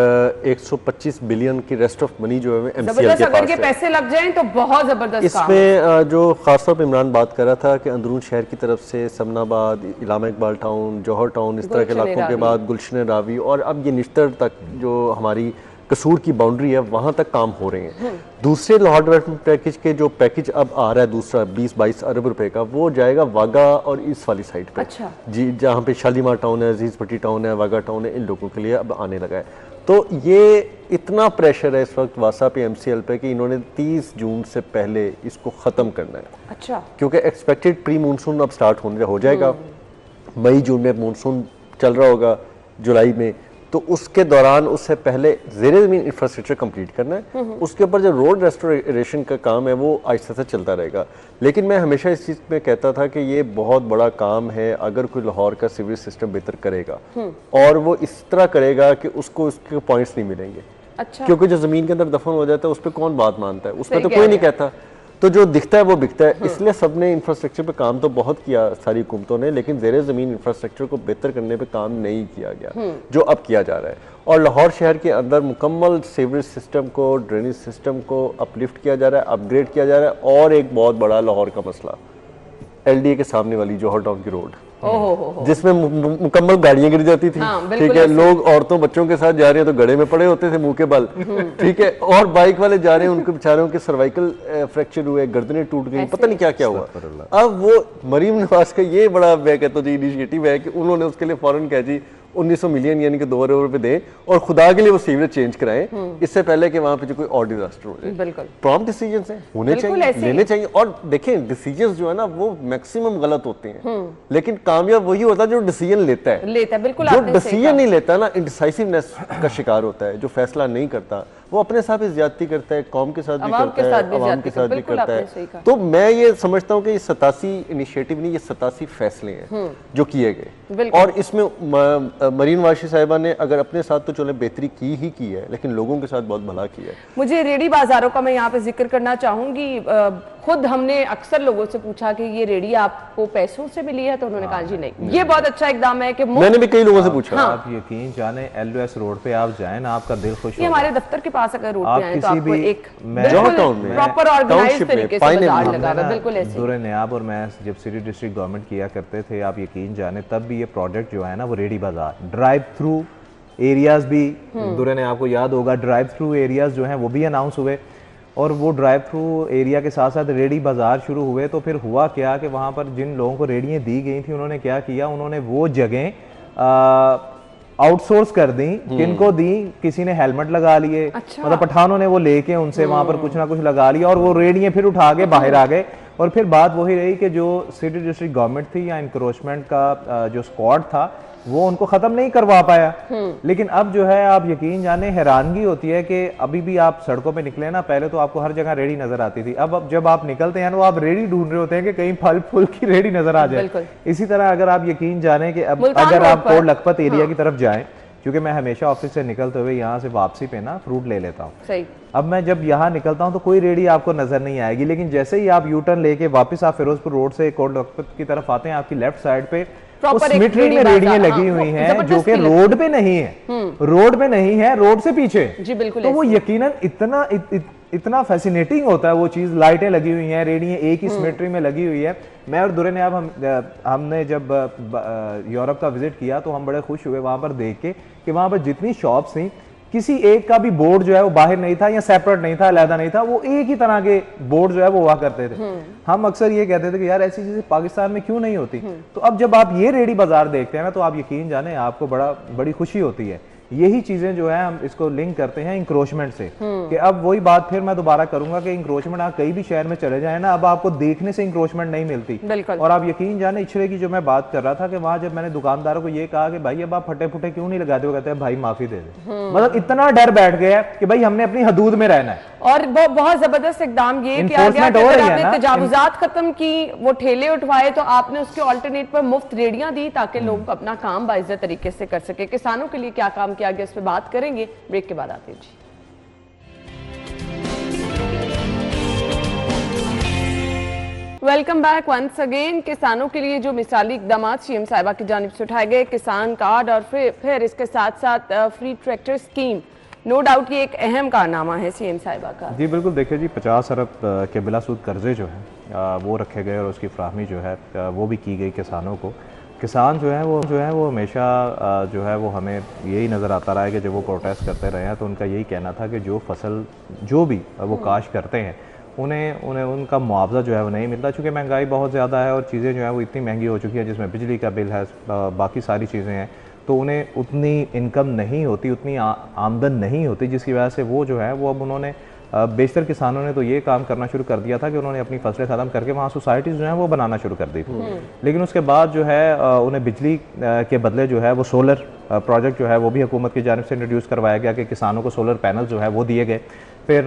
125 बिलियन की रेस्ट ऑफ मनी जो है MCL के पास अगर ये पैसे लग जाएं तो बहुत जबरदस्त इसमें जो खासतौर पर इमरान बात कर रहा था कि अंदरून शहर की तरफ से समनाबाद, इलामा इकबाल टाउन, जौहर टाउन, इस तरह के इलाकों के बाद गुलशन रावी और अब ये निश्तर तक जो हमारी कसूर की बाउंड्री है वहाँ तक काम हो रहे हैं। दूसरे लाहौर डेवलपमेंट पैकेज के जो पैकेज अब आ रहा है दूसरा 20-22 अरब रुपए का, वो जाएगा वागा और ईस्ट वाली साइड पे। अच्छा। जी, जहाँ पे शालीमार टाउन है, अजीज पट्टी टाउन है, वागा टाउन है, इन लोगों के लिए अब आने लगा है। तो ये इतना प्रेशर है इस वक्त वासा पे, MCL पे, कि इन्होंने 30 जून से पहले इसको ख़त्म करना है। अच्छा। क्योंकि एक्सपेक्टेड प्री मानसून अब स्टार्ट हो जाएगा, मई जून में मानसून चल रहा होगा, जुलाई में, तो उसके दौरान उससे पहले ज़ेरे ज़मीन इंफ्रास्ट्रक्चर कंप्लीट करना है। उसके ऊपर जो रोड रेस्टोरेशन का काम है वो आहिस्ता से चलता रहेगा। लेकिन मैं हमेशा इस चीज़ में कहता था कि ये बहुत बड़ा काम है अगर कोई लाहौर का सिविल सिस्टम बेहतर करेगा, और वो इस तरह करेगा कि उसको उसके पॉइंट्स नहीं मिलेंगे। अच्छा। क्योंकि जो ज़मीन के अंदर दफन हो जाता है उस पर कौन बात मानता है, उस पर तो कोई नहीं कहता। तो जो दिखता है वो बिकता है। इसलिए सबने इंफ्रास्ट्रक्चर पे काम तो बहुत किया सारी हुकूमतों ने, लेकिन ज़ेरे ज़मीन इंफ्रास्ट्रक्चर को बेहतर करने पे काम नहीं किया गया, जो अब किया जा रहा है। और लाहौर शहर के अंदर मुकम्मल सीवरेज सिस्टम को, ड्रेनेज सिस्टम को अपलिफ्ट किया जा रहा है, अपग्रेड किया जा रहा है। और एक बहुत बड़ा लाहौर का मसला, LDA के सामने वाली जौहर टाउन की रोड, जिसमें मुकम्मल गाड़ियां गिर जाती थी। ठीक है, लोग औरतों बच्चों के साथ जा रहे हैं तो गड़े में पड़े होते थे मुंह के बल। ठीक है, और बाइक वाले जा रहे हैं उनके बेचारों के सर्वाइकल फ्रैक्चर हुए, गर्दनें टूट गई, पता नहीं क्या क्या हुआ। अब वो मरीम नवाज का ये बड़ा मैं कहता हूँ इनिशिएटिव है कि उन्होंने उसके लिए फौरन कहा जी 1900 मिलियन यानी कि 2 अरब रुपए दें और खुदा के लिए वो सीवरेज चेंज कराएं, इससे पहले कि वहां पे जो कोई और डिजास्टर हो जाए। बिल्कुल प्रॉम्प्ट डिसीजंस हैं, होने चाहिए, लेने चाहिए। और देखें, डिसीजंस जो है ना वो मैक्सिमम गलत होते हैं, लेकिन कामयाब वही होता है जो डिसीजन लेता है। बिल्कुल, जो डिसीजन नहीं लेता ना इंडिसाइसिवनेस का शिकार होता है। जो फैसला नहीं करता वो अपने साथ भी ज्यादती करता है, कौम के साथ भी करता है, अवाम के साथ भी करता है। तो मैं ये समझता हूँ कि ये 87 इनिशिएटिव नहीं, ये 87 फैसले हैं जो किए गए। और इसमें मरीन वाशी साहिबा ने अगर अपने साथ तो चले बेहतरी की ही की है, लेकिन लोगों के साथ बहुत भला किया है। मुझे रेडी बाजारों का मैं यहाँ पे जिक्र करना चाहूंगी। खुद हमने अक्सर लोगों से पूछा कि ये रेडी आपको पैसों से मिली है, तो उन्होंने कहा जी नहीं, ये बहुत अच्छा इकदाम है कि मैंने भी कई लोगों से पूछा। आप यकीन जाने LOS रोड पे आप जाए ना, आपका दिल खुश होगा। हमारे दफ्तर के पास अगर रोड पे आए तो आपको एक प्रॉपर ऑर्गेनाइज्ड तरीके से बाजार लगा है, बिल्कुल ऐसे। दुर्र नयाब और मैं जब सिटी डिस्ट्रिक्ट गवर्नमेंट किया करते थे, आप यकीन जाने तब भी ये प्रोजेक्ट जो है ना वो रेडी बाजार, ड्राइव थ्रू एरियाज भी दुर्र नयाब को याद होगा, ड्राइव थ्रू एरियाज जो हैं वो भी अनाउंस हुए। और वो ड्राइव थ्रू एरिया के साथ साथ रेडी बाजार शुरू हुए। तो फिर हुआ क्या कि वहाँ पर जिन लोगों को रेडियाँ दी गई थी उन्होंने क्या किया, उन्होंने वो जगह आउटसोर्स कर दी। किनको दी? किसी ने हेलमेट लगा लिए, अच्छा। मतलब पठानों ने वो लेके उनसे वहां पर कुछ ना कुछ लगा लिया और वो रेडियां फिर उठा के बाहर आ गए। और फिर बात वही रही कि जो सिटी डिस्ट्रिक्ट गवर्नमेंट थी या इंक्रोचमेंट का जो स्क्वाड था वो उनको खत्म नहीं करवा पाया। लेकिन अब जो है आप यकीन जाने हैरानगी होती है कि अभी भी आप सड़कों पे निकले ना, पहले तो आपको हर जगह रेडी नजर आती थी, अब जब आप निकलते हैं तो आप रेडी ढूंढ रहे होते हैं कि कहीं फल फूल की रेडी नजर आ जाए। इसी तरह अगर आप यकीन जाने कि अब अगर आप कोट लखपत एरिया की तरफ जाएं, क्योंकि मैं हमेशा ऑफिस से निकलते हुए यहाँ से वापसी पे ना फ्रूट ले लेता हूँ। अब मैं जब यहाँ निकलता हूँ तो कोई रेडी आपको नजर नहीं आएगी, लेकिन जैसे ही आप यू टर्न लेके वापस आप फिरोजपुर रोड से कोट लखपत की तरफ आते हैं, आपकी लेफ्ट साइड पे उस मिट्री में रेडियां लगी हुई हैं जो कि रोड पे नहीं है, रोड पे नहीं है, रोड से पीछे। जी बिल्कुल। तो वो यकीनन इतना फैसिनेटिंग होता है वो चीज। लाइटें लगी हुई हैं, रेडियां एक ही सिमेट्री में लगी हुई है। मैं और दुर्र नयाब हमने जब यूरोप का विजिट किया तो हम बड़े खुश हुए वहां पर देख के कि वहां पर जितनी शॉप्स थी किसी एक का भी बोर्ड जो है वो बाहर नहीं था या सेपरेट नहीं था, अलहदा नहीं था, वो एक ही तरह के बोर्ड जो है वो हुआ करते थे। हम अक्सर ये कहते थे कि यार ऐसी चीजें पाकिस्तान में क्यों नहीं होती। तो अब जब आप ये रेडी बाजार देखते हैं ना, तो आप यकीन जाने आपको बड़ी खुशी होती है। यही चीजें जो है हम इसको लिंक करते हैं इंक्रोचमेंट से, कि अब वही बात फिर मैं दोबारा करूंगा कि इंक्रोचमेंट आप कहीं भी शहर में चले जाए ना, अब आपको देखने से इंक्रोचमेंट नहीं मिलती। और आप यकीन जाने इचरे की जो मैं बात कर रहा था कि वहां जब मैंने दुकानदारों को ये कहा कि भाई अब आप फटे फुटे क्यों नहीं लगाते हो, कहते हैं भाई माफी दे दे। मतलब इतना डर बैठ गया है कि भाई हमने अपनी हदूद में रहना है। और बहुत जबरदस्त इकदाम ये किया गया कि अगर आपने तजावुजात खत्म की, वो ठेले उठवाए, तो आपने उसके ऑल्टरनेट पर मुफ्त रेडियां दी ताकि लोग अपना काम बाइज्जत तरीके से कर सके। किसानों के लिए क्या काम किया गया इस पर बात करेंगे, ब्रेक के बाद आते हैं जी। Welcome back once again. किसानों के लिए जो मिसाली इकदाम सीएम साहिबा की जानिब से उठाए गए, किसान कार्ड और फिर इसके साथ साथ free tractor scheme, no doubt ये एक अहम कारनामा है सीएम साहिबा का। जी बिल्कुल, देखिए जी 50 अरब के बिलासूद कर्जे जो हैं वो रखे गए और उसकी फ्राहमी जो है वो भी की गई किसानों को। किसान जो है वो हमेशा जो है वो हमें यही नज़र आता रहा है कि जब वो प्रोटेस्ट करते रहे हैं तो उनका यही कहना था कि जो फसल जो भी वो काश्त करते हैं उन्हें उनका मुआवजा जो है वो नहीं मिलता, चूँकि महंगाई बहुत ज़्यादा है और चीज़ें जो है वो इतनी महंगी हो चुकी है, जिसमें बिजली का बिल है, बाकी सारी चीज़ें हैं, तो उन्हें उतनी इनकम नहीं होती, उतनी आमदन नहीं होती, जिसकी वजह से वो जो है वो अब उन्होंने बेशतर किसानों ने तो ये काम करना शुरू कर दिया था कि उन्होंने अपनी फसलें ख़त्म करके वहाँ सोसाइटीज़ जो हैं वो बनाना शुरू कर दी थी। लेकिन उसके बाद जो है उन्हें बिजली के बदले जो है वो सोलर प्रोजेक्ट जो है वो भी हुकूमत की जानिब से इंट्रोड्यूस करवाया गया कि किसानों को सोलर पैनल जो है वो दिए गए, फिर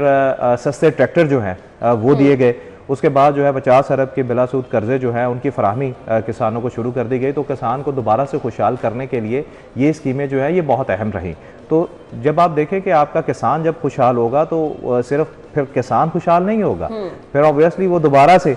सस्ते ट्रैक्टर जो हैं वो दिए गए। उसके बाद जो है 50 अरब के बिलासूद कर्जे जो है उनकी फराहमी किसानों को शुरू कर दी गई। तो किसान को दोबारा से खुशहाल करने के लिए ये स्कीमें जो है ये बहुत अहम रही। तो जब आप देखें कि आपका किसान जब खुशहाल होगा तो सिर्फ फिर किसान खुशहाल नहीं होगा, फिर ऑब्वियसली वो दोबारा से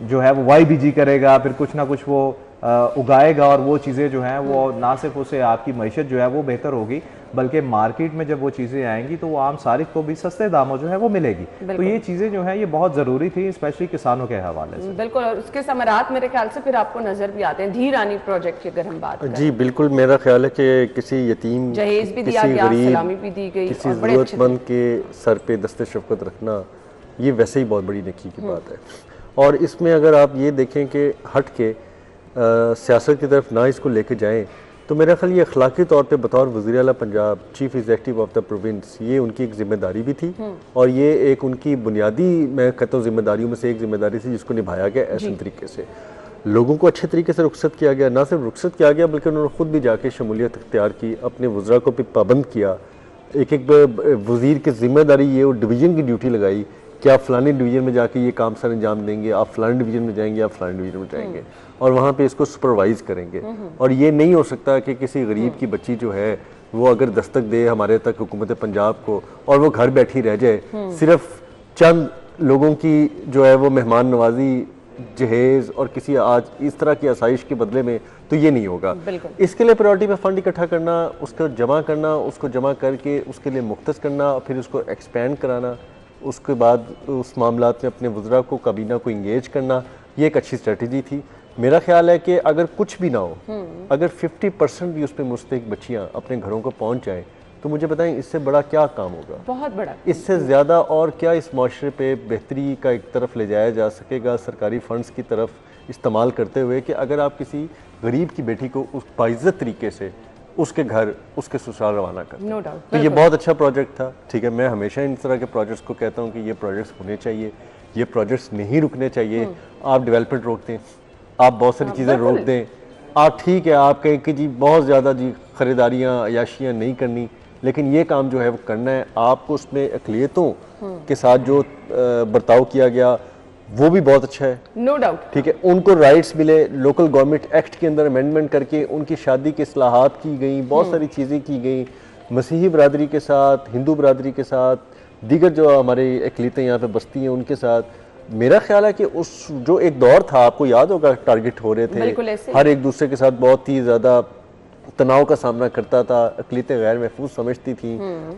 जो है वो YBG करेगा, फिर कुछ ना कुछ वो उगाएगा और वो चीज़ें जो हैं वो ना सिर्फ उसे आपकी मईशत जो है वो बेहतर होगी, बल्कि मार्केट में जब वो चीज़ें आएंगी तो वो आम सारिक को भी सस्ते दामों जो है वो मिलेगी। तो ये चीज़ें जो है ये बहुत ज़रूरी थी, स्पेशली किसानों के हवाले से। बिल्कुल, और उसके समरात मेरे ख्याल से फिर आपको नजर भी आते हैं। धीरानी प्रोजेक्ट की अगर हम बात करें, जी बिल्कुल, मेरा ख्याल है कि किसी यतीम, जहेज भी दिया गया, सलामी भी दी गई, किसी ज़रूरतमंद के सर पे दस्ते शफ़क़त रखना, ये वैसे ही बहुत बड़ी नेकी की बात है। और इसमें अगर आप ये देखें कि हट के सियासत की तरफ ना इसको लेके जाएं, तो मेरा ख्याल ये अखलाकी तौर पे बतौर वज़ीर आला Punjab, chief executive of the province, ये उनकी एक जिम्मेदारी भी थी और ये एक उनकी बुनियादी, मैं कहता हूँ जिम्मेदारियों में से एक जिम्मेदारी थी जिसको निभाया गया ऐसे तरीके से। लोगों को अच्छे तरीके से रुखसत किया गया, ना सिर्फ रुखसत किया गया बल्कि उन्होंने ख़ुद भी जाके शमूलियत इख्तियार की, अपने वज़रा को भी पाबंद किया। एक वज़ीर की जिम्मेदारी ये और डिवीज़न की ड्यूटी लगाई कि आप फ़लानी डिवीज़न में जाके ये काम सर अंजाम देंगे, आप फ़लानी डिवीज़न में जाएंगे, आप फ़लानी डिवीज़न में जाएंगे और वहाँ पे इसको सुपरवाइज़ करेंगे। और ये नहीं हो सकता कि किसी गरीब की बच्ची जो है वो अगर दस्तक दे हमारे तक हुकूमत पंजाब को और वो घर बैठी रह जाए, सिर्फ चंद लोगों की जो है वो मेहमान नवाजी, जहेज़ और किसी आज इस तरह की आसाइश के बदले में, तो ये नहीं होगा। इसके लिए प्रायोरिटी में फ़ंड इकट्ठा करना, उसको जमा करना, उसको जमा करके उसके लिए मुख्तस करना, फिर उसको एक्सपेंड कराना, उसके बाद उस मामलात में अपने वज़रा को, काबीना को इंगेज करना, ये एक अच्छी स्ट्रेटजी थी। मेरा ख्याल है कि अगर कुछ भी ना हो, अगर 50% भी उस पर मुस्तहिक बच्चियाँ अपने घरों को पहुँच जाएँ, तो मुझे बताएं इससे बड़ा क्या काम होगा? बहुत बड़ा। इससे ज़्यादा और क्या इस माशरे पे बेहतरी का एक तरफ ले जाया जा सकेगा सरकारी फ़ंड्स की तरफ इस्तेमाल करते हुए, कि अगर आप किसी गरीब की बेटी को उस बाइज़्ज़त तरीके से उसके घर, उसके ससुराल रवाना करते हैं। No doubt. तो ये बहुत अच्छा प्रोजेक्ट था, ठीक है। मैं हमेशा इन तरह के प्रोजेक्ट्स को कहता हूँ कि ये प्रोजेक्ट्स होने चाहिए, ये प्रोजेक्ट्स नहीं रुकने चाहिए। आप डेवलपमेंट रोक दें, आप बहुत सारी चीज़ें रोक दें, आप ठीक है आप कहें कि जी बहुत ज़्यादा जी ख़रीदारियाँ अयाशियाँ नहीं करनी, लेकिन ये काम जो है वो करना है। आपको उसमें अक़लियतों के साथ जो बर्ताव किया गया वो भी बहुत अच्छा है, नो डाउट, ठीक है। उनको राइट्स मिले, लोकल गवर्नमेंट एक्ट के अंदर अमेंडमेंट करके उनकी शादी के इस्लाहात की गई, बहुत सारी चीज़ें की गई, मसीही बरादरी के साथ, हिंदू बरादरी के साथ, दीगर जो हमारे अक़लियतें यहाँ पे बसती हैं उनके साथ। मेरा ख्याल है कि उस जो एक दौर था, आपको याद होगा, टारगेट हो रहे थे, हर एक दूसरे के साथ बहुत ही ज़्यादा तनाव का सामना करता था, अक़लियतें गैर महफूज समझती थी,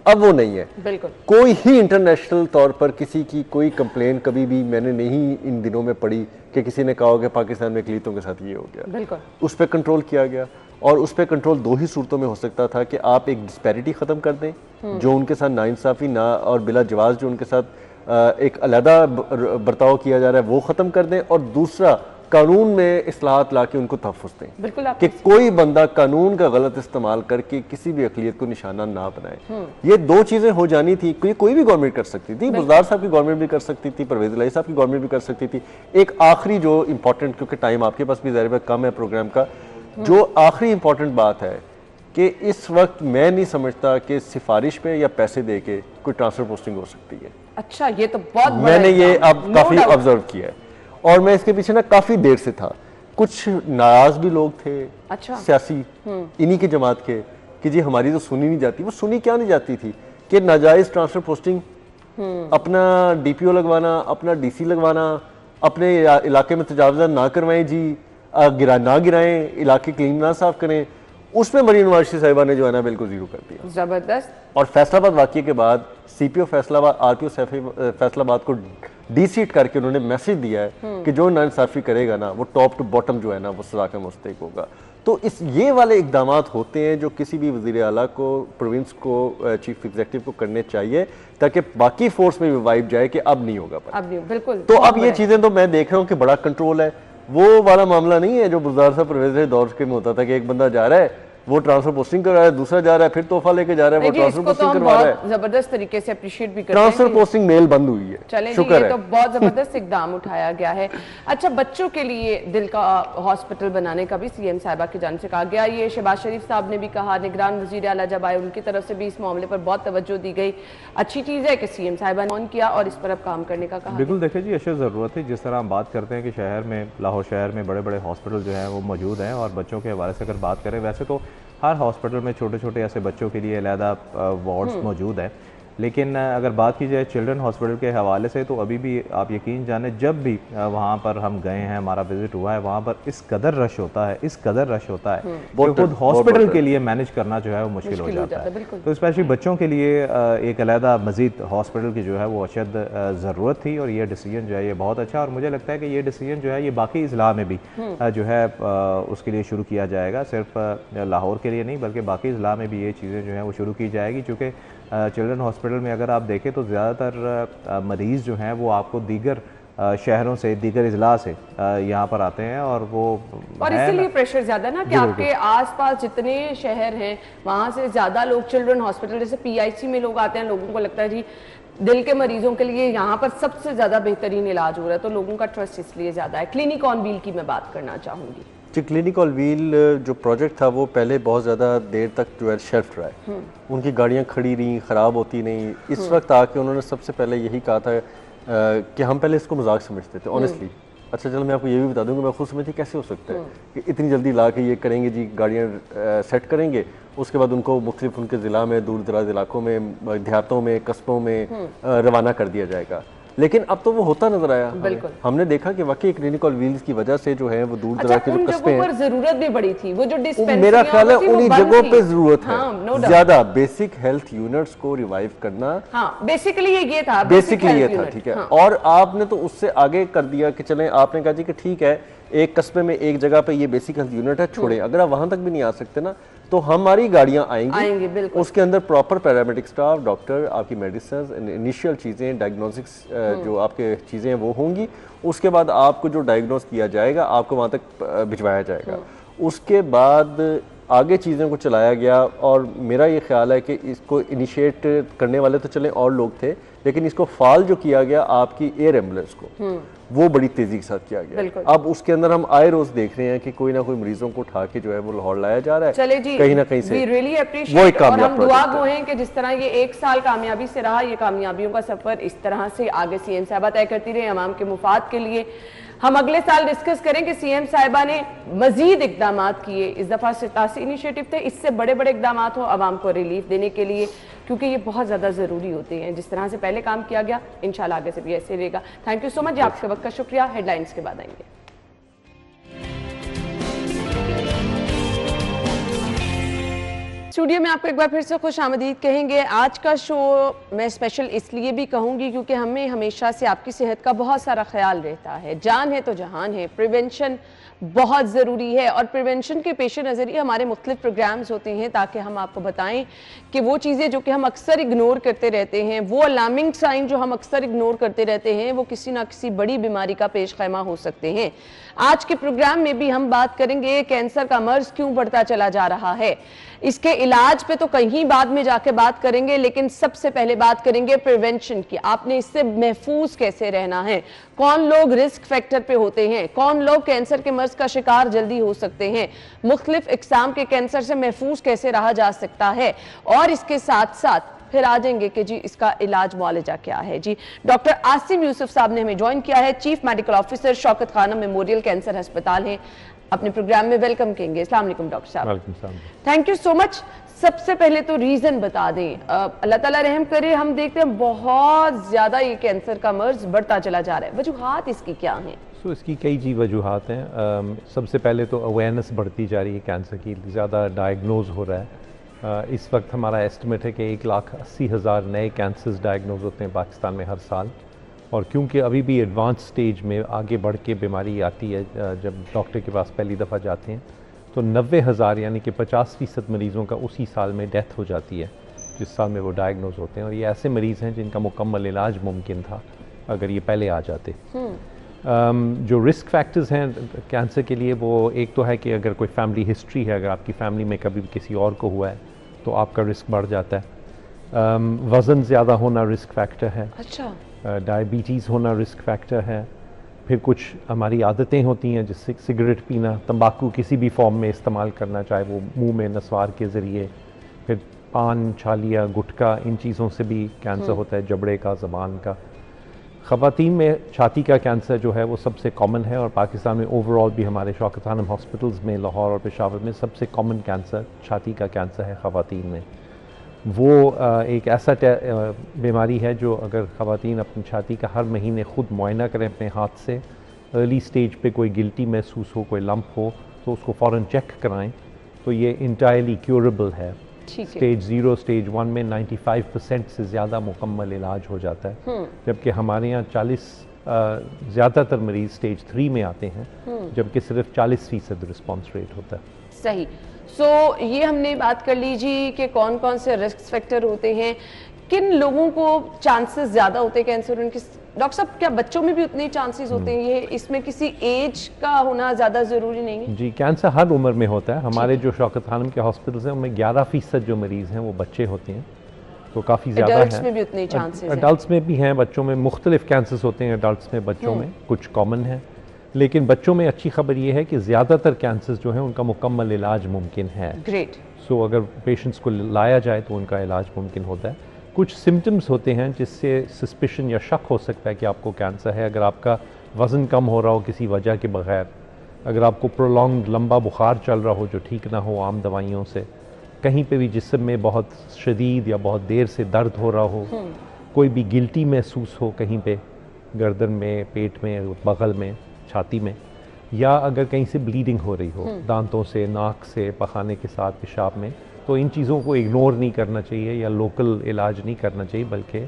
अब वो नहीं है। बिल्कुल। कोई ही इंटरनेशनल तौर पर किसी की कोई कंप्लेन कभी भी मैंने नहीं इन दिनों में पढ़ी कि किसी ने कहा हो कि पाकिस्तान में अक़लियतों के साथ ये हो गया। बिल्कुल। उस पर कंट्रोल किया गया। और उस पर कंट्रोल दो ही सूरतों में हो सकता था कि आप एक डिस्पैरिटी ख़त्म कर दें जो उनके साथ नाइंसाफ़ी ना और बिला जवाज़ जो उनके साथ एक अलहदा बर्ताव किया जा रहा है वो ख़त्म कर दें, और दूसरा कानून में इस्लाहात ला के उनको तहफ़्फ़ुज़ दें बिल्कुल कि कोई बंदा कानून का गलत इस्तेमाल करके किसी भी अक़लियत को निशाना ना बनाए। ये दो चीज़ें हो जानी थी, कोई भी गवर्नमेंट कर सकती थी, बुज़दार साहब की गवर्नमेंट भी कर सकती थी, परवेज़ इलाही साहब की गवर्नमेंट भी कर सकती थी। एक आखिरी जो इंपॉर्टेंट, क्योंकि टाइम आपके पास भी ज़ाहिर कम है प्रोग्राम का, जो आखिरी इंपॉर्टेंट बात है कि इस वक्त मैं नहीं समझता कि सिफारिश पे या पैसे दे के कोई ट्रांसफर पोस्टिंग हो सकती है। अच्छा, ये तो बहुत बड़ा मैंने ये अब no काफ़ी doubt। ऑब्जर्व किया है और मैं इसके पीछे ना काफ़ी देर से था। कुछ नाराज भी लोग थे, अच्छा। सियासी इन्हीं की जमात के, कि जी हमारी तो सुनी नहीं जाती। वो सुनी क्या नहीं जाती थी कि नाजायज़ ट्रांसफर पोस्टिंग, अपना DPO लगवाना, अपना DC लगवाना, अपने इलाके में तजावज़ ना करवाएं जी, ना गिराएं, इलाके क्लीन ना साफ करें, उसमें मरीन नवाज साहिबा ने जो है ना बिल्कुल जीरो कर दिया। जबरदस्त। और फैसलाबाद वाक़ये के बाद CPO फैसलाबाद, RPO फैसलाबाद को डीसीट करके उन्होंने मैसेज दिया है कि जो नाइंसाफ़ी करेगा ना वो टॉप टू बॉटम जो है ना वो सज़ा का मुस्तहिक होगा। तो ये वाले इक़दामात होते हैं जो किसी भी वज़ीर आला को, प्रोविंस को, चीफ एग्जीक्यूटिव को करने चाहिए ताकि बाकी फोर्स में भी वाइब जाए कि अब नहीं होगा। अब नहीं, बिल्कुल। तो अब ये चीज़ें तो मैं देख रहा हूँ कि बड़ा कंट्रोल है। वो वाला मामला नहीं है जो बुज़दार साहब परवेज़ दौर के में होता था कि एक बंदा जा रहा है, वो ट्रांसफर पोस्टिंग कर रहा है, दूसरा जा रहा है फिर तोहफा लेके जा रहा है, वो ट्रांसफर पोस्टिंग करवा रहा है। जबरदस्त तरीके से अप्रिशिएट भी करते हैं। ट्रांसफर पोस्टिंग मेल बंद हुई है, चलें, शुक्र ये है। तो बहुत जबरदस्त इकदाम उठाया गया है। अच्छा, बच्चों के लिए दिल का हॉस्पिटल बनाने का भी CM साहिबा की जानिब से कहा गया। ये शहबाज शरीफ साहब ने भी कहा, निगरान वज़ीर आला जब आए उनकी तरफ से भी इस मामले पर बहुत तवज्जो दी गई। अच्छी चीज़ है कि CM साहिबा ने ऑन किया और इस पर अब काम करने का कहा। बिल्कुल, देखिए जी, अशद ज़रूरत है। जिस तरह हम बात करते हैं कि शहर में, लाहौर शहर में बड़े बड़े हॉस्पिटल जो हैं वो मौजूद हैं, और बच्चों के हवाले से अगर बात करें, वैसे तो हर हॉस्पिटल में छोटे छोटे ऐसे बच्चों के लिए अलहदा वार्ड्स मौजूद हैं, लेकिन अगर बात की जाए चिल्ड्रन हॉस्पिटल के हवाले से तो अभी भी आप यकीन जाने, जब भी वहाँ पर हम गए हैं, हमारा विजिट हुआ है, वहाँ पर इस कदर रश होता है, इस कदर रश होता है कि खुद हॉस्पिटल के लिए मैनेज करना जो है वो मुश्किल हो जाता है। तो स्पेशली बच्चों के लिए एक अलहदा मज़ीद हॉस्पिटल की जो है वो अशद ज़रूरत थी, और ये डिसीजन जो है ये बहुत अच्छा, और मुझे लगता है कि ये डिसीजन जो है ये बाकी अज़ला में भी जो है उसके लिए शुरू किया जाएगा। सिर्फ लाहौर के लिए नहीं बल्कि बाकी अज़ला में भी ये चीज़ें जो हैं वो शुरू की जाएगी, चूँकि चिल्ड्रन हॉस्पिटल में अगर आप देखें तो ज़्यादातर मरीज़ जो हैं वो आपको दीगर शहरों से, दीगर इजला से यहाँ पर आते हैं, और वो और इसीलिए प्रेशर ज़्यादा ना कि आपके आसपास जितने शहर हैं वहाँ से ज़्यादा लोग चिल्ड्रन हॉस्पिटल, जैसे PIC में लोग आते हैं, लोगों को लगता है जी दिल के मरीजों के लिए यहाँ पर सबसे ज़्यादा बेहतरीन इलाज हो रहा है, तो लोगों का ट्रस्ट इसलिए ज़्यादा है। क्लिनिक ऑन व्हील की मैं बात करना चाहूँगी जी। क्लिनिक ऑन व्हील जो प्रोजेक्ट था वो पहले बहुत ज़्यादा देर तक जो है शेल्फ रहा है, उनकी गाड़ियाँ खड़ी रही, ख़राब होती नहीं। इस वक्त आके उन्होंने सबसे पहले यही कहा था कि हम पहले इसको मजाक समझते थे ऑनेस्टली। अच्छा चलो मैं आपको ये भी बता दूं कि मैं खुद समझती कैसे हो सकता है कि इतनी जल्दी ला के ये करेंगे जी, गाड़ियाँ सेट करेंगे, उसके बाद उनको मुख्तलिफ उनके ज़िला में, दूर दराज इलाकों में, देहातों में, कस्बों में रवाना कर दिया जाएगा। लेकिन अब तो वो होता नजर आया। हमने देखा कि वाकई क्लिनिक ऑन व्हील्स की वजह से जो है वो दूर दराज के जो कस्बे हैं, जरूरत भी बड़ी थी, वो जो मेरा ख्याल है उन्हीं जगहों पे जरूरत है ज्यादा बेसिक हेल्थ यूनिट्स को रिवाइव करना। बेसिकली ये था, ठीक है। और आपने तो उससे आगे कर दिया कि चलें, आपने कहा जी कि ठीक है एक कस्बे में एक जगह पे ये बेसिक हेल्थ यूनिट है, छोड़े, अगर आप वहां तक भी नहीं आ सकते ना तो हमारी गाड़ियां आएंगी, उसके अंदर प्रॉपर पैरामेडिक स्टाफ, डॉक्टर, आपकी मेडिसिन, इनिशियल चीज़ें, डायग्नोस्टिक्स जो आपके चीज़ें हैं वो होंगी। उसके बाद आपको जो डायग्नोस किया जाएगा आपको वहाँ तक भिजवाया जाएगा। उसके बाद आगे चीज़ों को चलाया गया, और मेरा ये ख्याल है कि इसको इनिशिएट करने वाले तो चले और लोग थे, लेकिन इसको फाल जो किया गया आपकी एयर एम्बुलेंस को, वो बड़ी तेजी के साथ किया गया। अब उसके अंदर हम आए रोज देख रहे हैं कि कोई ना कोई मरीजों को उठा के जो है वो लाहौर लाया जा रहा है। चले जी, कहीं ना कहीं से really वो एक और हम दुआ गो हैं कि जिस तरह ये एक साल कामयाबी से रहा, ये कामयाबियों का सफर इस तरह से आगे CM साहिबा तय करती रहे अवाम के मुफाद के लिए। हम अगले साल डिस्कस करें कि CM साहिबा ने मजीद इकदाम किए, इस दफ़ा 87 इनिशिएटिव थे, इससे बड़े बड़े इकदाम हो आवाम को रिलीफ देने के लिए, क्योंकि ये बहुत ज़्यादा ज़रूरी होते हैं। जिस तरह से पहले काम किया गया इंशाल्लाह आगे से भी ऐसे रहेगा। थैंक यू सो मच, आपके वक्त का शुक्रिया। हेडलाइंस के बाद आएंगे। स्टूडियो में आपको एक बार फिर से खुश आमदीद कहेंगे। आज का शो मैं स्पेशल इसलिए भी कहूँगी क्योंकि हमें हमेशा से आपकी सेहत का बहुत सारा ख्याल रहता है। जान है तो जहान है, प्रिवेंशन बहुत ज़रूरी है और प्रिवेंशन के पेश नज़र ही हमारे मुख्तलिफ प्रोग्राम्स होते हैं ताकि हम आपको बताएं कि वो चीज़ें जो कि हम अक्सर इग्नोर करते रहते हैं, वो अलार्मिंग साइन जो हम अक्सर इग्नोर करते रहते हैं, वो किसी ना किसी बड़ी बीमारी का पेश खैमा हो सकते हैं। आज के प्रोग्राम में भी हम बात करेंगे कैंसर का मर्ज क्यों बढ़ता चला जा रहा है, इसके इलाज पे तो कहीं बाद में जाके बात करेंगे, लेकिन सबसे पहले बात करेंगे प्रिवेंशन की। आपने इससे महफूज कैसे रहना है, कौन लोग रिस्क फैक्टर पे होते हैं, कौन लोग कैंसर के मर्ज का शिकार जल्दी हो सकते हैं, मुख्तलिफ इकसाम के कैंसर से महफूज कैसे रहा जा सकता है, और इसके साथ साथ फिर आ जाएंगे कि जी इसका इलाज मुआलजा क्या है। जी डॉक्टर आसिम यूसुफ साहब ने हमें ज्वाइन किया है, chief medical officer Shaukat Khanam memorial cancer अस्पताल है। अपने प्रोग्राम में वेलकम कहेंगे। अस्सलाम वालेकुम डॉक्टर साहब। Thank you so much. सबसे पहले तो रीजन बता दें, अल्लाह ताला रहम करे, हम देखते हैं बहुत ज्यादा ये कैंसर का मर्ज बढ़ता चला जा रहा है, वजूहात इसकी क्या हैं? इसकी कई जी वजूहात हैं। सबसे पहले तो अवेयरनेस बढ़ती जा रही है, कैंसर की ज़्यादा डायग्नोज हो रहा है। इस वक्त हमारा एस्टिमेट है कि 1,80,000 नए कैंसर्स डायग्नोज होते हैं पाकिस्तान में हर साल, और क्योंकि अभी भी एडवांस स्टेज में आगे बढ़ के बीमारी आती है, जब डॉक्टर के पास पहली दफ़ा जाते हैं तो 90,000 यानी कि 50% मरीज़ों का उसी साल में डेथ हो जाती है जिस साल में वो डायग्नोज होते हैं। और ये ऐसे मरीज़ हैं जिनका मुकम्मल इलाज मुमकिन था अगर ये पहले आ जाते। जो रिस्क फैक्टर्स हैं कैंसर के लिए, वो एक तो है कि अगर कोई फैमिली हिस्ट्री है, अगर आपकी फैमिली में कभी भी किसी और को हुआ है तो आपका रिस्क बढ़ जाता है। वज़न ज़्यादा होना रिस्क फैक्टर है। अच्छा। डायबिटीज़ होना रिस्क फैक्टर है। फिर कुछ हमारी आदतें होती हैं, जैसे सिगरेट पीना, तंबाकू किसी भी फॉर्म में इस्तेमाल करना, चाहे वो मुंह में नस्वार के ज़रिए, फिर पान, छालिया, गुटखा, इन चीज़ों से भी कैंसर होता है, जबड़े का, ज़बान का। ख़वातीन में छाती का कैंसर जो है वो सबसे कॉमन है, और पाकिस्तान में ओवरऑल भी हमारे शौकत खानम हॉस्पिटल्स में लाहौर और पेशावर में सबसे कॉमन कैंसर छाती का कैंसर है ख़वातीन में। वो एक ऐसा बीमारी है जो अगर ख़वातीन अपनी छाती का हर महीने ख़ुद मुआयना करें अपने हाथ से, अर्ली स्टेज पे कोई गिल्टी महसूस हो, कोई लंप हो, तो उसको फ़ौरन चेक कराएं, तो ये इंटायरली क्योरेबल है। स्टेज 0, स्टेज 1 में 95% से ज़्यादा मुकम्मल इलाज हो जाता है, जबकि हमारे यहाँ 40 ज़्यादातर मरीज़ स्टेज 3 में आते हैं, जबकि सिर्फ 40% रिस्पॉन्स रेट होता है। सही। ये हमने बात कर लीजिए कि कौन कौन से रिस्क फैक्टर होते हैं, किन लोगों को चांसेस ज़्यादा होते हैं कैंसर उनके। डॉक्टर साहब, क्या बच्चों में भी उतने चांसेस होते हैं? ये इसमें किसी एज का होना ज़्यादा ज़रूरी नहीं है? जी, कैंसर हर उम्र में होता है। हमारे जो शौकत खानम के हॉस्पिटल्स हैं उनमें 11% जो मरीज़ हैं वो बच्चे होते हैं, तो काफ़ी ज़्यादा है। एडल्ट्स में भी उतने चांसेस हैं? एडल्ट्स में भी हैं, बच्चों में मुख्तलिफ कैंसर्स होते हैं। एडल्ट्स में, बच्चों में कुछ कॉमन है, लेकिन बच्चों में अच्छी खबर ये है कि ज़्यादातर कैंसर्स जो हैं उनका मुकम्मल इलाज मुमकिन है। ग्रेट। अगर पेशेंट्स को लाया जाए तो उनका इलाज मुमकिन होता है। कुछ सिम्टम्स होते हैं जिससे सस्पिशन या शक हो सकता है कि आपको कैंसर है। अगर आपका वज़न कम हो रहा हो किसी वजह के बगैर, अगर आपको प्रोलॉन्ग लंबा बुखार चल रहा हो जो ठीक ना हो आम दवाइयों से, कहीं पे भी जिस्म में बहुत शदीद या बहुत देर से दर्द हो रहा हो, कोई भी गिल्टी महसूस हो कहीं पे, गर्दन में, पेट में, बगल में, छाती में, या अगर कहीं से ब्लीडिंग हो रही हो दांतों से, नाक से, पखाने के साथ, पेशाब में, तो इन चीज़ों को इग्नोर नहीं करना चाहिए या लोकल इलाज नहीं करना चाहिए, बल्कि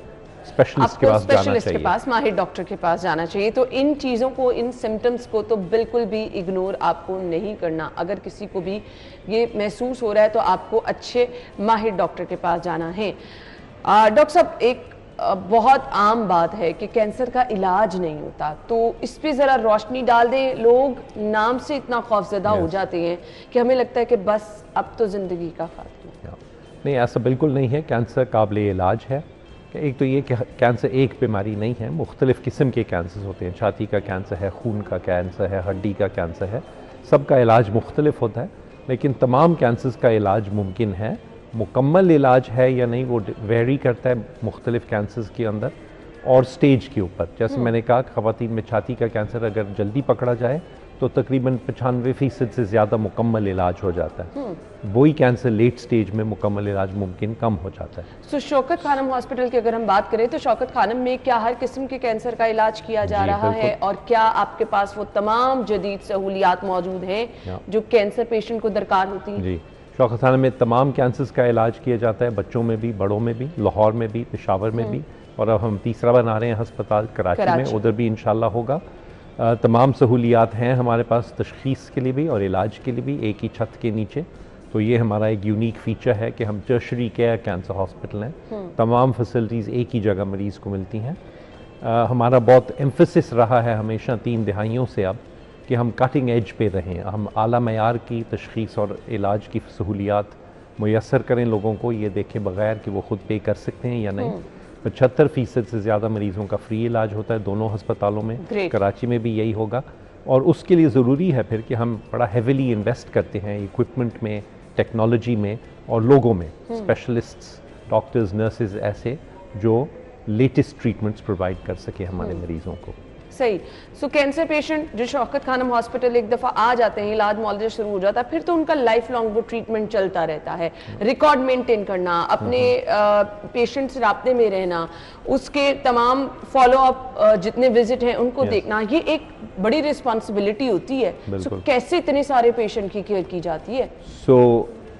स्पेशलिस्ट के पास जाना चाहिए, के पास, माहिर डॉक्टर के पास जाना चाहिए। तो इन चीज़ों को, इन सिम्टम्स को तो बिल्कुल भी इग्नोर आपको नहीं करना। अगर किसी को भी ये महसूस हो रहा है तो आपको अच्छे माहिर डॉक्टर के पास जाना है। डॉक्टर साहब, एक बहुत आम बात है कि कैंसर का इलाज नहीं होता, तो इस पे ज़रा रोशनी डाल दें। लोग नाम से इतना खौफजदा हो जाते हैं कि हमें लगता है कि बस अब तो ज़िंदगी का खात्मा। नहीं, ऐसा बिल्कुल नहीं है। कैंसर काबिल इलाज है। एक तो ये कि कैंसर एक बीमारी नहीं है, मुख्तलिफ़ किस्म के कैंसर होते हैं। छाती का कैंसर है, खून का कैंसर है, हड्डी का कैंसर है, सबका इलाज मुख्तलिफ होता है, लेकिन तमाम कैंसर्स का इलाज मुमकिन है। मुकम्मल इलाज है या नहीं वो वेरी करता है मुख्तलिफ कैंसर्स के अंदर और स्टेज के ऊपर। जैसे मैंने कहा, ख़वातीन में छाती का कैंसर अगर जल्दी पकड़ा जाए तो तकरीबन 95% से ज़्यादा मुकम्मल इलाज हो जाता है। वही कैंसर लेट स्टेज में मुकम्मल इलाज मुमकिन कम हो जाता है। शौकत खानम हॉस्पिटल की अगर हम बात करें तो शौकत खानम में क्या हर किस्म के कैंसर का इलाज किया जा रहा है, और क्या आपके पास वो तमाम जदीद सहूलियात मौजूद हैं जो कैंसर पेशेंट को दरकार होती हैं? जी, शौकत खाना में तमाम कैंसर्स का इलाज किया जाता है, बच्चों में भी, बड़ों में भी, लाहौर में भी, पेशावर में भी, और अब हम तीसरा बना रहे हैं अस्पताल कराची में, उधर भी इंशाल्लाह होगा। तमाम सहूलियात हैं हमारे पास तशख़ीस के लिए भी और इलाज के लिए भी एक ही छत के नीचे। तो ये हमारा एक यूनिक फीचर है कि हम टर्शरी केयर कैंसर हॉस्पिटल हैं, तमाम फैसिलिटीज़ एक ही जगह मरीज़ को मिलती हैं। हमारा बहुत एम्फसिस रहा है हमेशा 3 दिहाइयों से अब कि हम कटिंग एज पे रहें, हम आला मयार की तशख़ीस और इलाज की सहूलियात मुयस्सर करें लोगों को, ये देखें बगैर कि वो ख़ुद पे कर सकते हैं या नहीं। 75% से ज़्यादा मरीज़ों का फ्री इलाज होता है दोनों अस्पतालों में, कराची में भी यही होगा। और उसके लिए ज़रूरी है फिर कि हम बड़ा हेविली इन्वेस्ट करते हैं इक्विपमेंट में, टेक्नोलॉजी में और लोगों में, स्पेशलिस्ट्स, डॉक्टर्स, नर्सेज ऐसे जो लेटेस्ट ट्रीटमेंट्स प्रोवाइड कर सके हमारे मरीज़ों को। सही। सो कैंसर पेशेंट जो शौकत खानम हॉस्पिटल एक दफ़ा आ जाते हैं, इलाज मुआवजा शुरू हो जाता है, फिर तो उनका लाइफ लॉन्ग वो ट्रीटमेंट चलता रहता है। रिकॉर्ड मेंटेन करना, अपने पेशेंट से राब्ते में रहना, उसके तमाम फॉलो अप जितने विजिट हैं उनको देखना, ये एक बड़ी रिस्पॉन्सिबिलिटी होती है। सो कैसे इतने सारे पेशेंट की केयर की जाती है?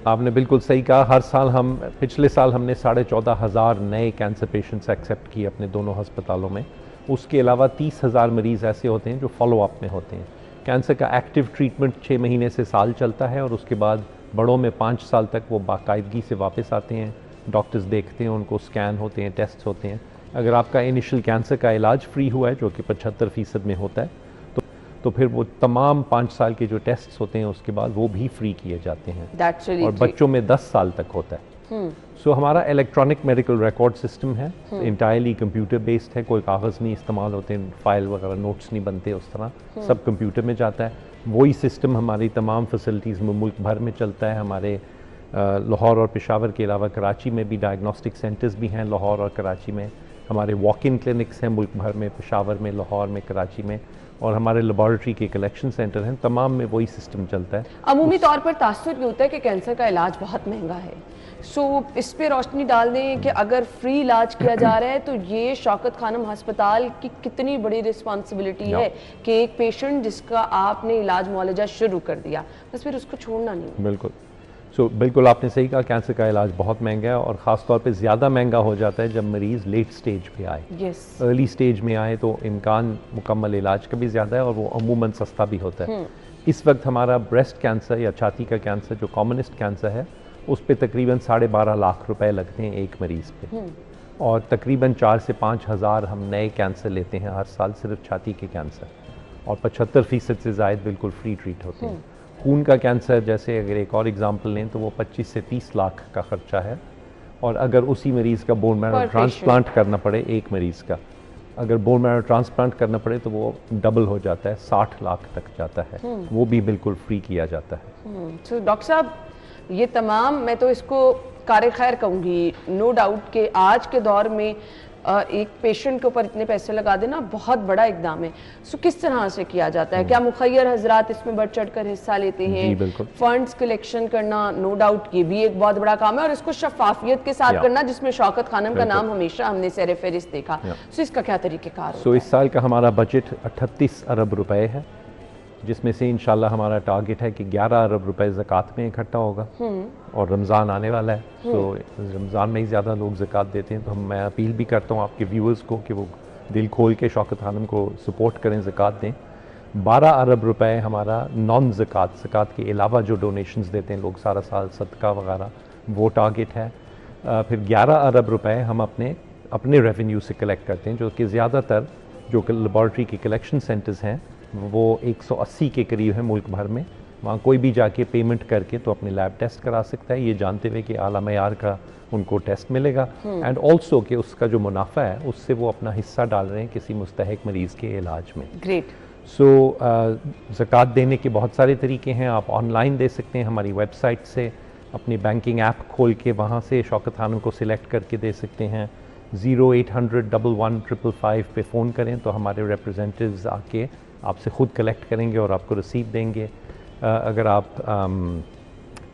आपने बिल्कुल सही कहा। हर साल हम, पिछले साल हमने 14,500 नए कैंसर पेशेंट्स एक्सेप्ट किए अपने दोनों अस्पतालों में। उसके अलावा 30,000 मरीज़ ऐसे होते हैं जो फॉलो अप में होते हैं। कैंसर का एक्टिव ट्रीटमेंट 6 महीने से साल चलता है और उसके बाद बड़ों में 5 साल तक वो बाकायदगी से वापस आते हैं, डॉक्टर्स देखते हैं उनको, स्कैन होते हैं, टेस्ट होते हैं। अगर आपका इनिशियल कैंसर का इलाज फ्री हुआ है, जो कि 75% में होता है, तो फिर वो तमाम 5 साल के जो टेस्ट्स होते हैं उसके बाद वो भी फ्री किए जाते हैं। और बच्चों में 10 साल तक होता है। सो हमारा इलेक्ट्रॉनिक मेडिकल रिकॉर्ड सिस्टम है, इंटायरली कंप्यूटर बेस्ड है, कोई कागज़ नहीं इस्तेमाल होते हैं, फाइल वगैरह नोट्स नहीं बनते उस तरह, सब कंप्यूटर में जाता है। वही सिस्टम हमारी तमाम फैसिलिटीज़ में मुल्क भर में चलता है। हमारे लाहौर और पेशावर के अलावा कराची में भी डायग्नोस्टिक सेंटर्स भी हैं, लाहौर और कराची में। हमारे वॉक इन क्लिनिक्स हैं मुल्क भर में, पेशावर में, लाहौर में, कराची में, और हमारे लेबॉरेटरी के कलेक्शन सेंटर हैं, तमाम में वही सिस्टम चलता है। अमूमी तौर पर तासुर ये होता है कि कैंसर का इलाज बहुत महंगा है। सो इस पे रोशनी डाल दें कि अगर फ्री इलाज किया जा रहा है तो ये शौकत खानम अस्पताल की कितनी बड़ी रिस्पॉन्सिबिलिटी है कि एक पेशेंट जिसका आपने इलाज मुआवजा शुरू कर दिया, बस फिर उसको छोड़ना नहीं। बिल्कुल। बिल्कुल आपने सही कहा, कैंसर का इलाज बहुत महंगा है और ख़ास तौर पे ज़्यादा महंगा हो जाता है जब मरीज़ लेट स्टेज पे आए। अर्ली स्टेज में आए तो इम्कान मुकम्मल इलाज का भी ज़्यादा है और वो अमूमन सस्ता भी होता है। इस वक्त हमारा ब्रेस्ट कैंसर या छाती का कैंसर जो कॉमनेस्ट कैंसर है, उस पर तकरीबन 12.5 लाख रुपए लगते हैं एक मरीज़ पे, और तकरीबन 4 से 5 हज़ार हम नए कैंसर लेते हैं हर साल, सिर्फ छाती के कैंसर, और 75% से ज़ायद बिल्कुल फ्री ट्रीट होते हैं। खून का कैंसर जैसे अगर एक और एग्जांपल लें तो वो 25 से 30 लाख का खर्चा है, और अगर उसी मरीज़ का बोन मैरो ट्रांसप्लांट करना पड़े, एक मरीज़ का अगर बोन मैरो ट्रांसप्लांट करना पड़े तो वो डबल हो जाता है, 60 लाख तक जाता है, वो भी बिल्कुल फ्री किया जाता है। तो डॉक्टर साहब, ये तमाम, मैं तो इसको कार खैर कहूँगी, नो डाउट कि आज के दौर में एक पेशेंट के ऊपर इतने पैसे लगा देना बहुत बड़ा इकदाम है। सो किस तरह से किया जाता है? क्या मुखैर हजरात इसमें बढ़ चढ़ कर हिस्सा लेते हैं? फंड्स कलेक्शन करना नो डाउट ये भी एक बहुत बड़ा काम है, और इसको शफाफियत के साथ करना, जिसमें शौकत खानम का नाम हमेशा हमने सर फहरिस्त देखा। सो इसका क्या तरीक़ेकार? इस साल का हमारा बजट 38 अरब रुपए है, जिसमें से इंशाल्लाह हमारा टारगेट है कि 11 अरब रुपए ज़कात में इकट्ठा होगा, और रमज़ान आने वाला है, तो रमज़ान में ही ज़्यादा लोग ज़कात देते हैं। तो मैं अपील भी करता हूँ आपके व्यूअर्स को कि वो दिल खोल के शौकत खानम को सपोर्ट करें, ज़कात दें। 12 अरब रुपए हमारा नॉन ज़कात, ज़कात के अलावा जो डोनेशंस देते हैं लोग सारा साल, सदका वगैरह, वो टारगेट है। फिर 11 अरब रुपए हम अपने रेवेन्यू से कलेक्ट करते हैं, जो कि ज़्यादातर जो लेबॉरेटरी के कलेक्शन सेंटर्स हैं वो 180 के करीब है मुल्क भर में। वहाँ कोई भी जाके पेमेंट करके तो अपने लैब टेस्ट करा सकता है, ये जानते हुए कि आला मयार का उनको टेस्ट मिलेगा, एंड ऑल्सो कि उसका जो मुनाफा है उससे वो अपना हिस्सा डाल रहे हैं किसी मुस्तहिक मरीज़ के इलाज में। ग्रेट। ज़कात देने के बहुत सारे तरीके हैं। आप ऑनलाइन दे सकते हैं, हमारी वेबसाइट से अपनी बैंकिंग ऐप खोल के वहाँ से शौकत खानम को सिलेक्ट करके दे सकते हैं। 0800 11 पे फ़ोन करें तो हमारे रिप्रेजेंटेटिव्स आके आपसे ख़ुद कलेक्ट करेंगे और आपको रसीद देंगे। अगर आप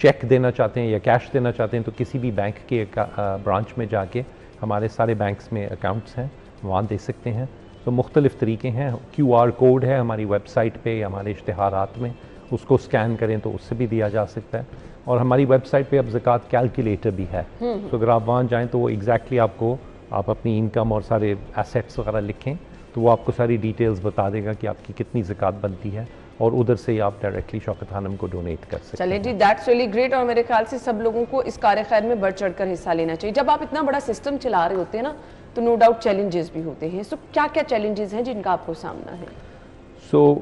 चेक देना चाहते हैं या कैश देना चाहते हैं तो किसी भी बैंक के ब्रांच में जाके, हमारे सारे बैंक्स में अकाउंट्स हैं, वहाँ दे सकते हैं। तो मुख्तलिफ़ तरीके हैं। QR कोड है हमारी वेबसाइट पे या हमारे इश्तिहारात में, उसको स्कैन करें तो उससे भी दिया जा सकता है। और हमारी वेबसाइट पे अब ज़कात कैलकुलेटर भी है, तो अगर आप वहाँ जाएं तो वो एग्जैक्टली आपको, आप अपनी इनकम और सारे एसेट्स वगैरह लिखें तो वो आपको सारी डिटेल्स बता देगा कि आपकी कितनी ज़कात बनती है, और उधर से ही आप डायरेक्टली शौकत खानम को डोनेट कर सकते हैं। चलिए जी, दैट्स रियली ग्रेट। और मेरे ख्याल से सब लोगों को इस कार्य खैर में बढ़ चढ़ कर हिस्सा लेना चाहिए। जब आप इतना बड़ा सिस्टम चला रहे होते हैं ना, तो नो डाउट चैलेंजेस भी होते हैं। सो क्या क्या चैलेंजेस हैं जिनका आपको सामना है?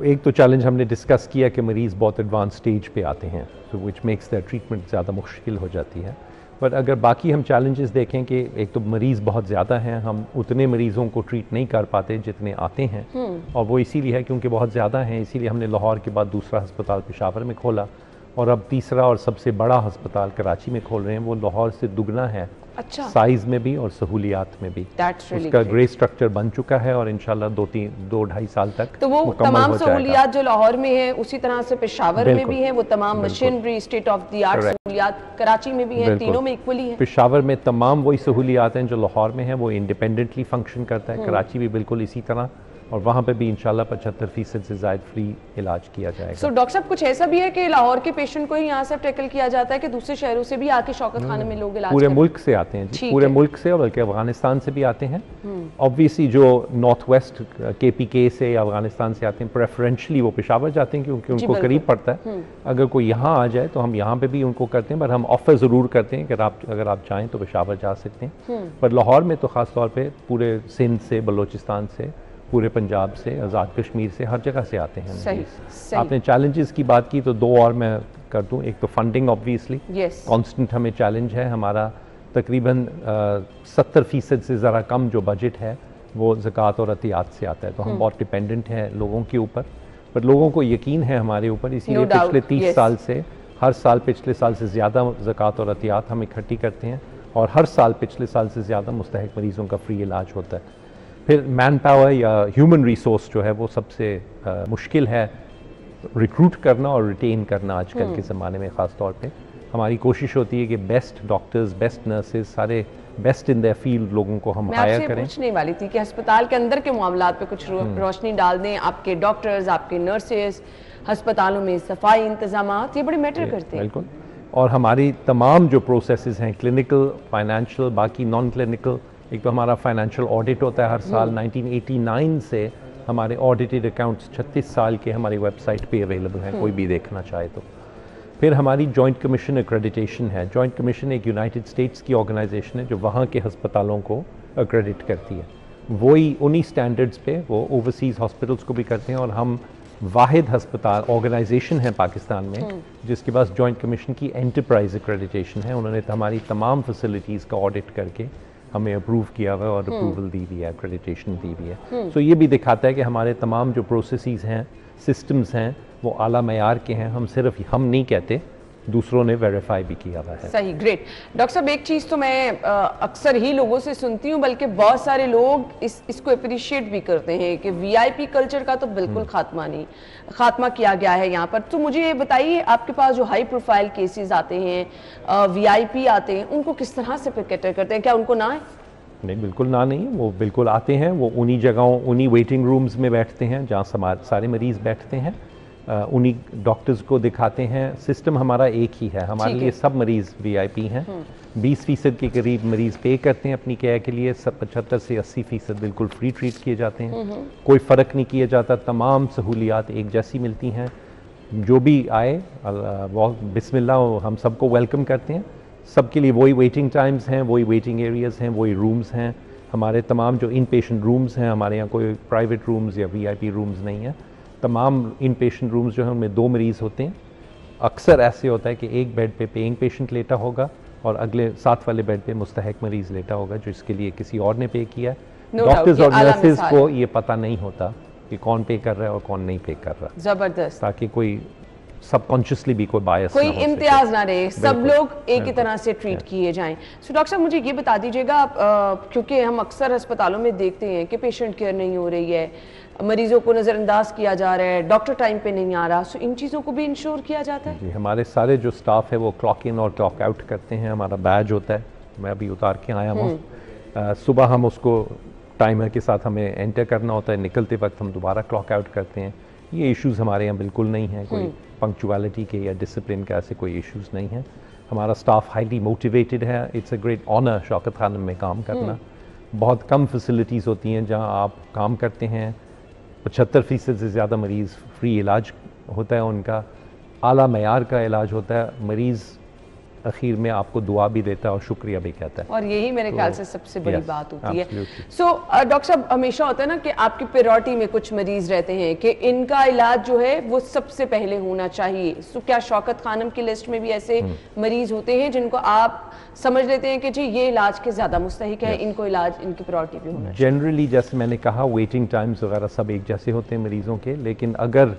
एक तो चैलेंज हमने डिस्कस किया कि मरीज़ बहुत एडवांस स्टेज पे आते हैं, सो विच मेक्स द ट्रीटमेंट ज़्यादा मुश्किल हो जाती है। बट अगर बाकी हम चैलेंजेस देखें कि एक तो मरीज़ बहुत ज़्यादा हैं, हम उतने मरीज़ों को ट्रीट नहीं कर पाते जितने आते हैं, और वो इसीलिए है क्योंकि बहुत ज़्यादा हैं, इसीलिए हमने लाहौर के बाद दूसरा हस्पताल पेशावर में खोला, और अब तीसरा और सबसे बड़ा हस्पताल कराची में खोल रहे हैं। वो लाहौर से दुगना है, अच्छा, साइज़ में भी और सहूलियात में भी। That's really उसका great. ग्रे स्ट्रक्चर बन चुका है और इंशाल्लाह 2-2.5 साल तक तो वो मुकम्मल तमाम हो जाएगा। सहूलियात जो लाहौर में है उसी तरह से पेशावर में बिल्कुल, भी है, वो तमाम machinery state of the art Correct. सहूलियात कराची में भी है, बिल्कुल। तीनों में इक्वली है। पेशावर में तमाम वही सहूलियात हैं जो लाहौर में हैं, वो इंडिपेंडेंटली फंक्शन करता है। कराची भी बिल्कुल इसी तरह, और वहाँ पे भी इंशाल्लाह 75% से ज़ायद फ्री इलाज किया जाएगा। सो डॉक्टर साहब, कुछ ऐसा भी है कि लाहौर के पेशेंट को ही यहाँ से टैकल किया जाता है कि दूसरे शहरों से भी आके शौकत खाने में लोग इलाज पूरे करते मुल्क से आते हैं जी, ठीक पूरे है। मुल्क से, और बल्कि अफगानिस्तान से भी आते हैं। ऑब्वियसली जो नॉर्थ वेस्ट KPK से या अफगानिस्तान से आते हैं, प्रेफरेंशली वो पेशावर जाते हैं क्योंकि उनको बिल्कुल। करीब पड़ता है। अगर कोई यहाँ आ जाए तो हम यहाँ पे भी उनको करते हैं, पर हम ऑफर ज़रूर करते हैं कि अगर आप चाहें तो पेशावर जा सकते हैं। पर लाहौर में तो ख़ास तौर पे पूरे सिंध से, बलूचिस्तान से, पूरे पंजाब से, आज़ाद कश्मीर से, हर जगह से आते हैं सही, मरीज़। सही। आपने चैलेंजेस की बात की तो दो और मैं कर दूं। एक तो फंडिंग, ऑब्वियसली Yes. कांस्टेंट हमें चैलेंज है। हमारा तकरीबन 70% से ज़रा कम जो बजट है वो ज़कात और अतियात से आता है, तो हम बहुत डिपेंडेंट हैं लोगों के ऊपर। पर लोगों को यकीन है हमारे ऊपर, इसीलिए No doubt, पिछले 30 yes. साल से हर साल पिछले साल से ज़्यादा ज़कात और अतियात हम इकट्ठी करते हैं, और हर साल पिछले साल से ज़्यादा मुस्तहिक मरीज़ों का फ्री इलाज होता है। फिर मैन पावर या ह्यूमन रिसोर्स जो है वो सबसे मुश्किल है रिक्रूट करना और रिटेन करना आजकल के ज़माने में। ख़ास तौर पे हमारी कोशिश होती है कि बेस्ट डॉक्टर्स, बेस्ट नर्सेज, सारे बेस्ट इन द फील्ड लोगों को हम मैं हायर आपसे करें। पूछने वाली थी कि अस्पताल के अंदर के मामलात पे कुछ रोशनी डाल दें। आपके डॉक्टर्स, आपके नर्सेज, अस्पतालों में सफाई इंतजामात, ये बड़े मैटर करते हैं। बिल्कुल। और हमारी तमाम जो प्रोसेसेस हैं, क्लिनिकल, फाइनेंशियल, बाकी नॉन क्लिनिकल, एक तो हमारा फाइनेंशियल ऑडिट होता है हर साल। 1989 से हमारे ऑडिटेड अकाउंट्स 36 साल के हमारी वेबसाइट पे अवेलेबल हैं, कोई भी देखना चाहे तो। फिर हमारी जॉइंट कमीशन एक्रेडिटेशन है। जॉइंट कमीशन एक यूनाइटेड स्टेट्स की ऑर्गेनाइजेशन है जो वहाँ के हस्पतालों को एक्रेडिट करती है। वही उन्हीं स्टैंडर्ड्स पे वो ओवरसीज़ हॉस्पिटल्स को भी करते हैं, और हम वाहिद हस्पताल ऑर्गेनाइजेशन है पाकिस्तान में जिसके पास जॉइंट कमीशन की एंटरप्राइज एक्रेडिटेशन है। उन्होंने हमारी तमाम फैसिलिटीज़ का ऑडिट करके हमें अप्रूव किया हुआ है और अप्रूवल दी हुई है, एक्रेडिटेशन दी हुई है। सो ये भी दिखाता है कि हमारे तमाम जो प्रोसेसेस हैं, सिस्टम्स हैं, वो आला मयार के हैं। हम सिर्फ हम नहीं कहते, दूसरों ने वेरीफाई भी किया हुआ है। सही, ग्रेट। डॉक्टर साहब, एक चीज़ तो मैं अक्सर ही लोगों से सुनती हूँ, बल्कि बहुत सारे लोग इसको अप्रिशिएट भी करते हैं कि VIP कल्चर का तो बिल्कुल खात्मा किया गया है यहाँ पर। तो मुझे ये बताइए, आपके पास जो हाई प्रोफाइल केसेस आते हैं, VIP आते हैं, उनको किस तरह से फिर कैटर करते हैं? क्या उनको ना है? नहीं, बिल्कुल ना नहीं, वो बिल्कुल आते हैं। वो उन्हीं जगहों, उन्हीं वेटिंग रूम्स में बैठते हैं जहाँ सारे मरीज़ बैठते हैं, उन्हीं डॉक्टर्स को दिखाते हैं। सिस्टम हमारा एक ही है, हमारे लिए सब मरीज़ VIP हैं। 20% के करीब मरीज़ पे करते हैं अपनी केयर के लिए, 75 से 80% बिल्कुल फ्री ट्रीट किए जाते हैं। कोई फ़र्क नहीं किया जाता, तमाम सहूलियात एक जैसी मिलती हैं। जो भी आए बिस्मिल्लाह, हम सबको वेलकम करते हैं। सबके लिए वही वेटिंग टाइम्स हैं, वही वेटिंग एरियाज़ हैं, वही रूम्स हैं। हमारे तमाम जो इन पेशेंट रूम्स हैं, हमारे यहाँ कोई प्राइवेट रूम्स या VIP रूम्स नहीं हैं। तमाम इन पेशेंट रूम्स जो हैं उनमें 2 मरीज़ होते हैं। अक्सर ऐसे होता है कि एक बेड पे पेइंग पेशेंट लेटा होगा और अगले साथ वाले बेड पे मुस्तहिक मरीज़ लेटा होगा जो इसके लिए किसी और ने पे किया है। No doubt, डॉक्टर्स ये और आला नर्सेज मिसाल को है। ये पता नहीं होता कि कौन पे कर रहा है और कौन नहीं पे कर रहा, जबरदस्त। ताकि कोई सबकॉन्शियसली भी कोई बायस कोई ना हो सके। इम्तियाज ना रहे, सब बिल्कुल, लोग एक ही बिल्कुल, तरह से ट्रीट किए जाएं। सो डॉक्टर साहब, मुझे ये बता दीजिएगा, क्योंकि हम अक्सर अस्पतालों में देखते हैं कि पेशेंट केयर नहीं हो रही है, मरीजों को नज़रअंदाज किया जा रहा है, डॉक्टर टाइम पे नहीं आ रहा, सो इन चीज़ों को भी इंश्योर किया जाता है? जी, हमारे सारे जो स्टाफ है वो क्लॉक इन और क्लॉक आउट करते हैं। हमारा बैज होता है, मैं अभी उतार के आया हूँ। सुबह हम उसको टाइमर के साथ हमें एंटर करना होता है, निकलते वक्त हम दोबारा क्लॉक आउट करते हैं। ये इश्यूज़ हमारे यहाँ बिल्कुल नहीं हैं, कोई पंक्चुअलिटी के या डिसिप्लिन का ऐसे कोई इश्यूज़ नहीं हैं। हमारा स्टाफ हाईली मोटिवेटेड है। It's a great honour Shaukat Khanam में काम करना। बहुत कम फैसिलिटीज़ होती हैं जहाँ आप काम करते हैं। 75% से ज़्यादा मरीज़ फ्री इलाज होता है उनका, आला मयार का इलाज होता है। मरीज़ आखिर में आपको दुआ भी देता है और शुक्रिया भी कहता है, और यही मेरे ख्याल से सबसे बड़ी yes, बात होती है। absolutely. सो डॉक्टर साहब, हमेशा होता है ना कि आपकी प्रायोरिटी में कुछ मरीज रहते हैं कि इनका इलाज जो है वो सबसे पहले होना चाहिए। सो क्या शौकत खानम की लिस्ट में भी ऐसे मरीज होते हैं जिनको आप समझ लेते हैं कि जी ये इलाज के ज्यादा मुस्तहिक है, इनको इलाज इनकी प्रायोरिटी भी होना चाहिए? जनरली जैसे मैंने कहा वेटिंग टाइम्स वगैरह सब एक जैसे होते हैं मरीज़ों के, लेकिन अगर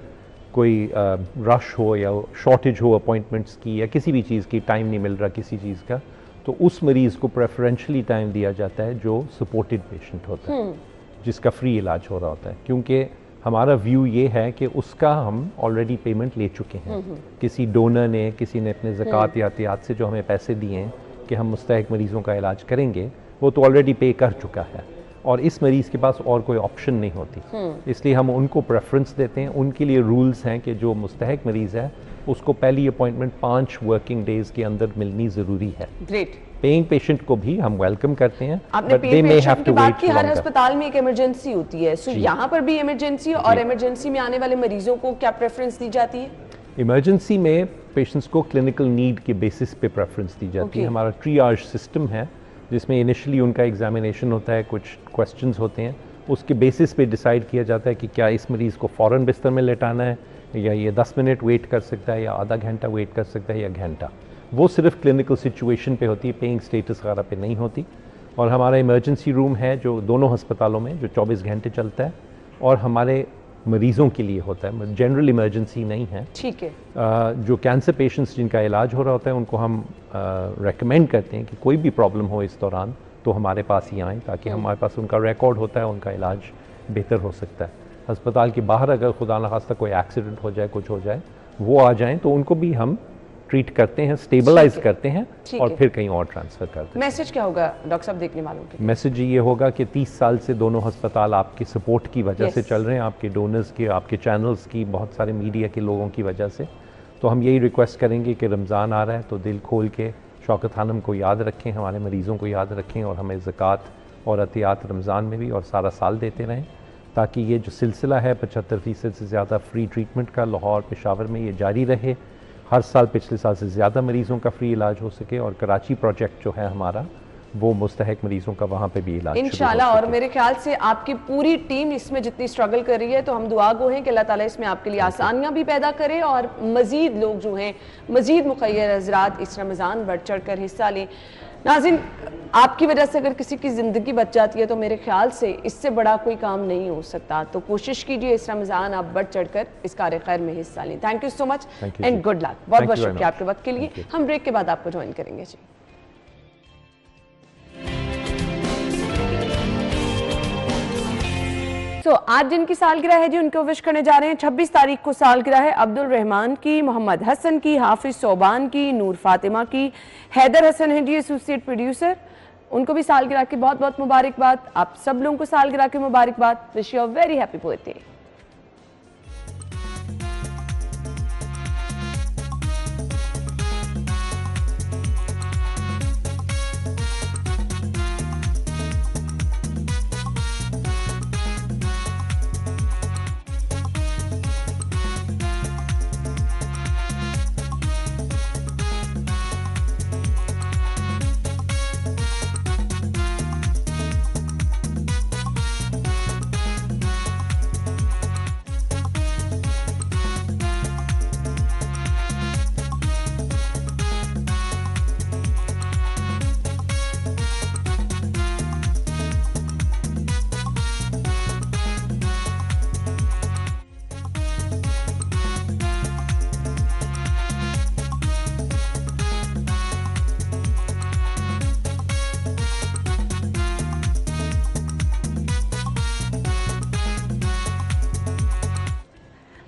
कोई रश हो या शॉर्टेज हो अपॉइंटमेंट्स की या किसी भी चीज़ की, टाइम नहीं मिल रहा किसी चीज़ का, तो उस मरीज़ को प्रेफरेंशली टाइम दिया जाता है जो सपोर्टेड पेशेंट होता है, जिसका फ्री इलाज हो रहा होता है। क्योंकि हमारा व्यू ये है कि उसका हम ऑलरेडी पेमेंट ले चुके हैं। किसी डोनर ने, किसी ने अपने ज़कात या एहतियात से जो हमें पैसे दिए हैं कि हम मुस्तहिक मरीज़ों का इलाज करेंगे, वो तो ऑलरेडी पे कर चुका है और इस मरीज़ के पास और कोई ऑप्शन नहीं होती। इसलिए हम उनको प्रेफरेंस देते हैं। उनके लिए रूल्स हैं कि जो मुस्तहिक मरीज़ है उसको पहली अपॉइंटमेंट 5 वर्किंग डेज़ के अंदर मिलनी ज़रूरी है। ग्रेट। पेइंग पेशेंट को भी हम वेलकम करते हैं, आपने but they paying may patient have की to बात wait की, हर longer. अस्पताल में एक इमरजेंसी होती है। सो यहाँ पर भी इमरजेंसी, और इमरजेंसी में आने वाले मरीजों को क्या प्रेफरेंस दी जाती है? इमरजेंसी में पेशेंट्स को क्लिनिकल नीड के बेसिस पे प्रेफरेंस दी जाती है। हमारा ट्रियाज सिस्टम है जिसमें इनिशियली उनका एग्जामिनेशन होता है, कुछ क्वेश्चंस होते हैं, उसके बेसिस पे डिसाइड किया जाता है कि क्या इस मरीज़ को फ़ौरन बिस्तर में लेटाना है या ये 10 मिनट वेट कर सकता है या आधा घंटा वेट कर सकता है या घंटा। वो सिर्फ क्लिनिकल सिचुएशन पे होती है, पेइंग स्टेटस वगैरह पे नहीं होती। और हमारा इमरजेंसी रूम है जो दोनों अस्पतालों में, जो 24 घंटे चलता है और हमारे मरीज़ों के लिए होता है, जनरल इमरजेंसी नहीं है। ठीक है। जो कैंसर पेशेंट्स जिनका इलाज हो रहा होता है उनको हम रेकमेंड करते हैं कि कोई भी प्रॉब्लम हो इस दौरान तो हमारे पास ही आएँ, ताकि हमारे पास उनका रिकॉर्ड होता है, उनका इलाज बेहतर हो सकता है। अस्पताल के बाहर अगर खुदा न खास्ता कोई एक्सीडेंट हो जाए, कुछ हो जाए, वो आ जाएं तो उनको भी हम ट्रीट करते हैं, स्टेबलाइज करते हैं और फिर कहीं और ट्रांसफ़र करते हैं। मैसेज क्या होगा डॉक्टर साहब देखने वालों के? मैसेज ये होगा कि 30 साल से दोनों अस्पताल आपकी सपोर्ट की वजह से चल रहे हैं, आपके डोनर्स की, आपके चैनल्स की, बहुत सारे मीडिया के लोगों की वजह से। तो हम यही रिक्वेस्ट करेंगे कि रमज़ान आ रहा है तो दिल खोल के शौकत खानम को याद रखें, हमारे मरीज़ों को याद रखें और हमें ज़कात और एहतियात रमज़ान में भी और सारा साल देते रहें, ताकि ये जो सिलसिला है 75% से ज़्यादा फ्री ट्रीटमेंट का लाहौर पेशावर में ये जारी रहे। हर साल पिछले साल से ज़्यादा मरीज़ों का फ्री इलाज हो सके और कराची प्रोजेक्ट जो है हमारा, वो मुस्तहिक मरीज़ों का वहाँ पे भी इलाज इंशाल्लाह। और मेरे ख्याल से आपकी पूरी टीम इसमें जितनी स्ट्रगल कर रही है, तो हम दुआ गो हैं कि अल्लाह ताला इसमें आपके लिए आसानियाँ भी पैदा करे और मज़ीद लोग जो हैं, मज़ीद मुखय्यर हज़रात इस रमज़ान बढ़ चढ़ कर हिस्सा लें। नाज़रीन, आपकी वजह से अगर किसी की ज़िंदगी बच जाती है तो मेरे ख्याल से इससे बड़ा कोई काम नहीं हो सकता। तो कोशिश कीजिए इस रमज़ान आप बढ़ चढ़ कर इस कार्य खैर में हिस्सा लें। Thank you so much and good luck. बहुत बहुत शुक्रिया आपके वक्त के लिए। हम ब्रेक के बाद आपको ज्वाइन करेंगे जी। तो आज जिनकी सालगिरह है जी, उनको विश करने जा रहे हैं। 26 तारीख को सालगिरह है अब्दुल रहमान की, मोहम्मद हसन की, हाफिज सोबान की, नूर फातिमा की, हैदर हसन है जी एसोसिएट प्रोड्यूसर, उनको भी सालगिरह की बहुत बहुत मुबारकबाद। आप सब लोगों को सालगिरह की मुबारकबाद। Wish you a very happy birthday.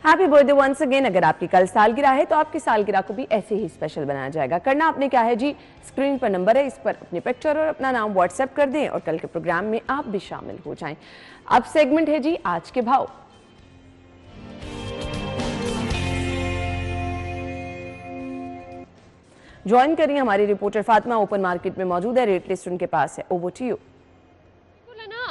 Happy birthday once again. अगर आपकी कल सालगिरह है तो आपकी सालगिरह को भी ऐसे ही स्पेशल बनाया जाएगा। करना आपने क्या है जी, स्क्रीन पर नंबर है, इस पर अपनी पिक्चर और अपना नाम व्हाट्सएप कर दें और कल के प्रोग्राम में आप भी शामिल हो जाएं। अब सेगमेंट है जी आज के भाव। ज्वाइन करिए हमारी रिपोर्टर फातिमा, ओपन मार्केट में मौजूद है, रेट लिस्ट उनके पास है। Over to you.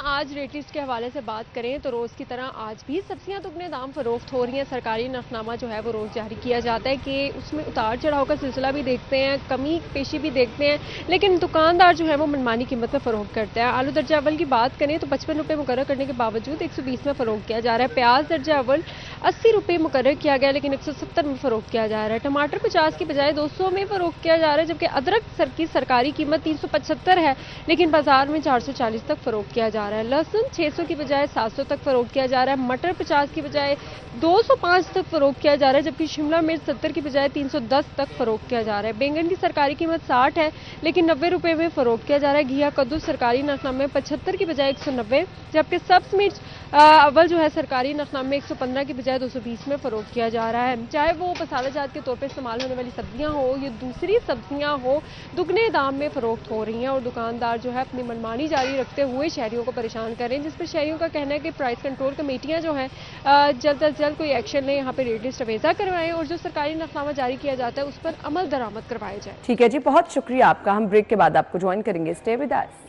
आज रेट लिस्ट के हवाले से बात करें तो रोज़ की तरह आज भी सब्जियां दुगने दाम फरोख्त हो रही हैं। सरकारी नफनामा जो है वो रोज़ जारी किया जाता है कि उसमें उतार चढ़ाव का सिलसिला भी देखते हैं, कमी पेशी भी देखते हैं, लेकिन दुकानदार जो है वो मनमानी कीमत में फ़रोख्त करता है। आलू दर्जा अव्वल की बात करें तो 55 रुपये मुकर्रर करने के बावजूद 120 में फ़रोख्त किया जा रहा है। प्याज दर्जा अव्वल 80 रुपये मुकर्रर किया गया लेकिन 170 में फ़रोख्त किया जा रहा है। टमाटर 50 की बजाय 200 में फ़रोख्त किया जा रहा है, जबकि अदरक की सरकारी कीमत 375 है लेकिन बाजार में 440 तक फ़रोख्त किया जा रहा है। लहसुन 600 की बजाय 700 तक फ़रोख्त किया जा रहा है। मटर 50 की बजाय 205 तक फ़रोख्त किया जा रहा है, जबकि शिमला मिर्च 70 की बजाय 310 तक फ़रोख्त किया जा रहा है। बैंगन की सरकारी कीमत 60 है लेकिन 90 रुपये में फ़रोख्त किया जा रहा है। घिया कद्दू सरकारी नफनामे 75 की बजाय 190, जबकि सब्ज़ मिर्च अव्वल जो है सरकारी नफनामे 115 की बजाय 220 में फ़रोख्त किया जा रहा है। चाहे वो मसाला जात के तौर पर इस्तेमाल होने वाली सब्जियाँ हो या दूसरी सब्जियाँ हो, दुगने दाम में फ़रोख्त हो रही हैं और दुकानदार जो है अपनी मनमानी जारी रखते हुए शहरियों को परेशान कर रहे हैं, जिस पर शहरियों का कहना है कि प्राइस कंट्रोल कमेटियां जो हैं जल्द अज जल्द कोई एक्शन लें, यहाँ पे रेट लिस्ट अवेजा करवाएं और जो सरकारी नफनामा जारी किया जाता है उस पर अमल दरामद करवाया जाए। ठीक है जी, बहुत शुक्रिया आपका। हम ब्रेक के बाद आपको ज्वाइन करेंगे। Stay with us.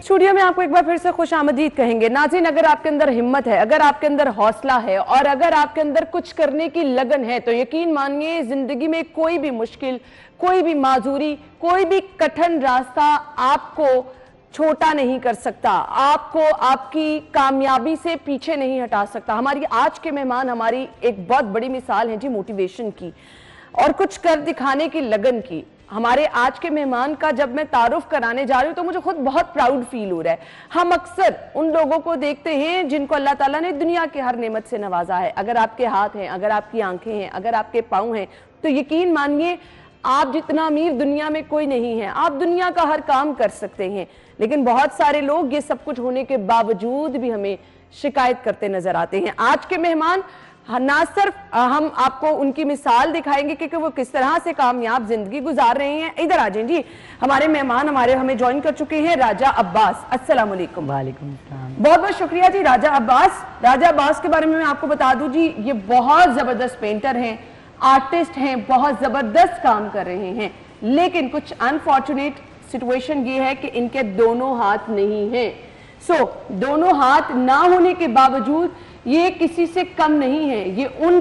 स्टूडियो में आपको एक बार फिर से खुश आमदीद कहेंगे। नाज़रीन, अगर आपके अंदर हिम्मत है, अगर आपके अंदर हौसला है और अगर आपके अंदर कुछ करने की लगन है तो यकीन मानिए जिंदगी में कोई भी मुश्किल, कोई भी माजूरी, कोई भी कठिन रास्ता आपको छोटा नहीं कर सकता, आपको आपकी कामयाबी से पीछे नहीं हटा सकता। हमारी आज के मेहमान हमारी एक बहुत बड़ी मिसाल है जी मोटिवेशन की और कुछ कर दिखाने की लगन की। हमारे आज के मेहमान का जब मैं तारुफ कराने जा रही हूँ तो मुझे खुद बहुत प्राउड फील हो रहा है। हम अक्सर उन लोगों को देखते हैं जिनको अल्लाह ताला ने दुनिया के हर नेमत से नवाजा है। अगर आपके हाथ हैं, अगर आपकी आंखें हैं, अगर आपके पाँव हैं तो यकीन मानिए आप जितना अमीर दुनिया में कोई नहीं है। आप दुनिया का हर काम कर सकते हैं, लेकिन बहुत सारे लोग ये सब कुछ होने के बावजूद भी हमें शिकायत करते नजर आते हैं। आज के मेहमान ना सिर्फ हम आपको उनकी मिसाल दिखाएंगे कि वो किस तरह से कामयाब जिंदगी गुजार रहे हैं। इधर आ जाएं जी, हमारे मेहमान हमें ज्वाइन कर चुके हैं। राजा अब्बास, अस्सलाम वालेकुम। वालेकुम सलाम। बहुत बहुत शुक्रिया जी। राजा अब्बास के बारे में मैं आपको बता दूं जी, ये बहुत जबरदस्त पेंटर हैं, आर्टिस्ट हैं, बहुत जबरदस्त काम कर रहे हैं, लेकिन कुछ अनफॉर्चुनेट सिचुएशन ये है कि इनके दोनों हाथ नहीं हैं। दोनों हाथ ना होने के बावजूद ये किसी से कम नहीं है, ये उन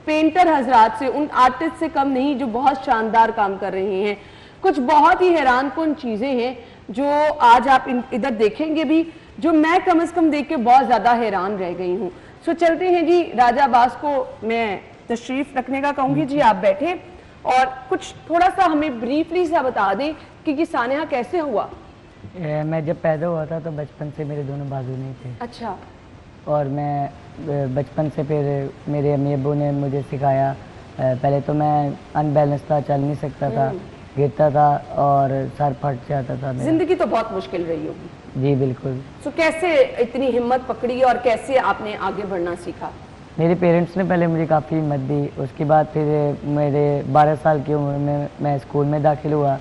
पेंटर हजरात से, उन आर्टिस्ट से कम नहीं जो बहुत शानदार काम कर रहे हैं। कुछ बहुत ही हैरानकुन चीजें हैं जो आज आप इधर देखेंगे भी, जो मैं कम से कम देख के बहुत ज्यादा हैरान रह गई हूँ। चलते हैं जी, राजा अब्बास को मैं तशरीफ रखने का कहूंगी जी, आप बैठे और कुछ थोड़ा सा हमें ब्रीफली सा बता दें कि ये सानिया कैसे हुआ। मैं जब पैदा हुआ था तो बचपन से मेरे दोनों बाजू नहीं थे। अच्छा। और मैं बचपन से फिर मेरे अम्मी अब्बू ने मुझे सिखाया। पहले तो मैं अनबैलेंस था, चल नहीं सकता था, गिरता था और सर फट जाता था। जिंदगी तो बहुत मुश्किल रही होगी। जी बिल्कुल। कैसे इतनी हिम्मत पकड़ी और कैसे आपने आगे बढ़ना सीखा? मेरे पेरेंट्स ने पहले मुझे काफ़ी हिम्मत दी, उसके बाद फिर मेरे 12 साल की उम्र में मैं स्कूल में दाखिल हुआ।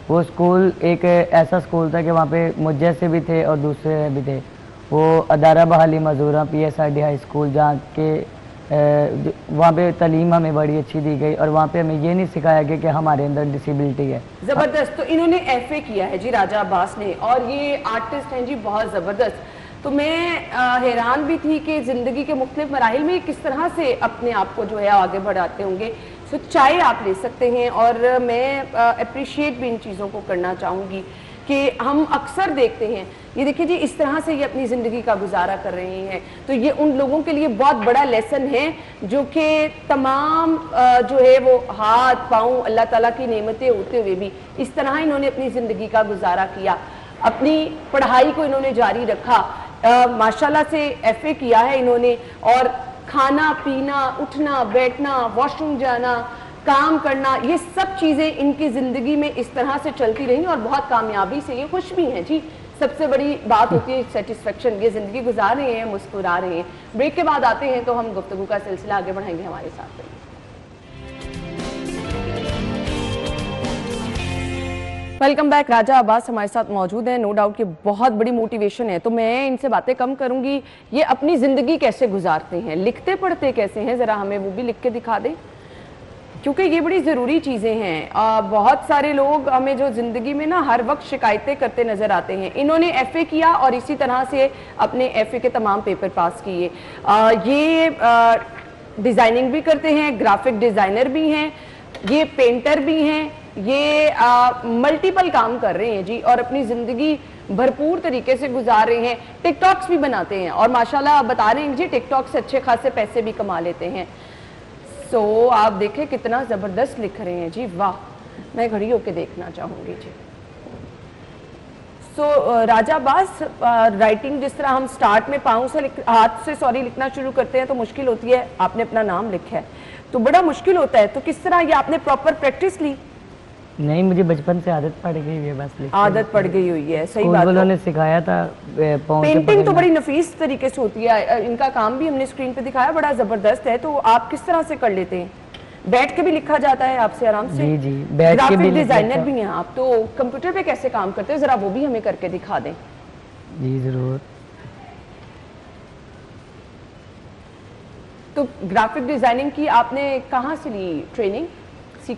वो स्कूल एक ऐसा स्कूल था कि वहाँ पे मुझ जैसे भी थे और दूसरे भी थे। वो अदारा बहाली मजूरा PSRD हाई स्कूल, जहाँ के वहाँ पे तालीम हमें बड़ी अच्छी दी गई और वहाँ पे हमें ये नहीं सिखाया गया कि हमारे अंदर डिसेबिलिटी है। ज़बरदस्त। तो इन्होंने FA किया है जी राजा अब्बास ने, और ये आर्टिस्ट हैं जी बहुत ज़बरदस्त। तो मैं हैरान भी थी कि ज़िंदगी के मुख्तलिफ मराहिल में किस तरह से अपने आप को जो है आगे बढ़ाते होंगे। चाय आप ले सकते हैं और मैं अप्रिशिएट भी इन चीज़ों को करना चाहूँगी कि हम अक्सर देखते हैं, ये देखिए जी इस तरह से ये अपनी ज़िंदगी का गुजारा कर रहे हैं। तो ये उन लोगों के लिए बहुत बड़ा लेसन है जो कि तमाम जो है वो हाथ पाँव अल्लाह ताला की नेमतें होते हुए भी इस तरह इन्होंने अपनी ज़िंदगी का गुजारा किया, अपनी पढ़ाई को इन्होंने जारी रखा। माशाल्लाह से FA किया है इन्होंने, और खाना पीना, उठना बैठना, वॉशरूम जाना, काम करना, ये सब चीज़ें इनकी ज़िंदगी में इस तरह से चलती रही और बहुत कामयाबी से ये खुश भी हैं जी। सबसे बड़ी बात होती है सेटिस्फेक्शन। ये ज़िंदगी गुजार रहे हैं, मुस्कुरा रहे हैं। ब्रेक के बाद आते हैं तो हम गुफ्तगू का सिलसिला आगे बढ़ाएंगे। हमारे साथ रहिए। Welcome back. राजा अब्बास हमारे साथ मौजूद हैं। नो डाउट कि बहुत बड़ी मोटिवेशन है, तो मैं इनसे बातें कम करूंगी। ये अपनी ज़िंदगी कैसे गुजारते हैं, लिखते पढ़ते कैसे हैं, ज़रा हमें वो भी लिख के दिखा दें, क्योंकि ये बड़ी ज़रूरी चीज़ें हैं। बहुत सारे लोग हमें जो ज़िंदगी में ना हर वक्त शिकायतें करते नज़र आते हैं। इन्होंने FA किया और इसी तरह से अपने FA के तमाम पेपर पास किए। ये डिज़ाइनिंग भी करते हैं, ग्राफिक डिज़ाइनर भी हैं, ये पेंटर भी हैं, ये मल्टीपल काम कर रहे हैं जी, और अपनी ज़िंदगी भरपूर तरीके से गुजार रहे हैं। टिकटॉक्स भी बनाते हैं और माशाल्लाह आप बता रहे हैं जी टिकटॉक से अच्छे खासे पैसे भी कमा लेते हैं। सो आप देखें कितना ज़बरदस्त लिख रहे हैं जी, वाह, मैं घड़ी होके देखना चाहूँगी जी। सो राजा अब्बास, राइटिंग जिस तरह हम स्टार्ट में पाँव से हाथ से लिखना शुरू करते हैं तो मुश्किल होती है। आपने अपना नाम लिखा है तो बड़ा मुश्किल होता है, तो किस तरह ये आपने प्रॉपर प्रैक्टिस ली? नहीं, मुझे बचपन से आदत पड़ गई है, बस आदत पड़ गई हुई है। सही बात है। उन्होंने सिखाया था। पेंटिंग तो बड़ी नफीस तरीके से होती है, इनका काम भी हमने स्क्रीन पे दिखाया, बड़ा जबरदस्त है। तो आप किस तरह से कर लेते हैं? बैठ के भी लिखा जाता है आपसे आराम से? जी जी, बैठ के भी। डिजाइनर भी हैं आप, तो कंप्यूटर पे कैसे काम करते हैं, जरा वो भी हमें करके दिखा दें। जी जरूर। तो ग्राफिक डिजाइनिंग की आपने कहाँ से ली ट्रेनिंग?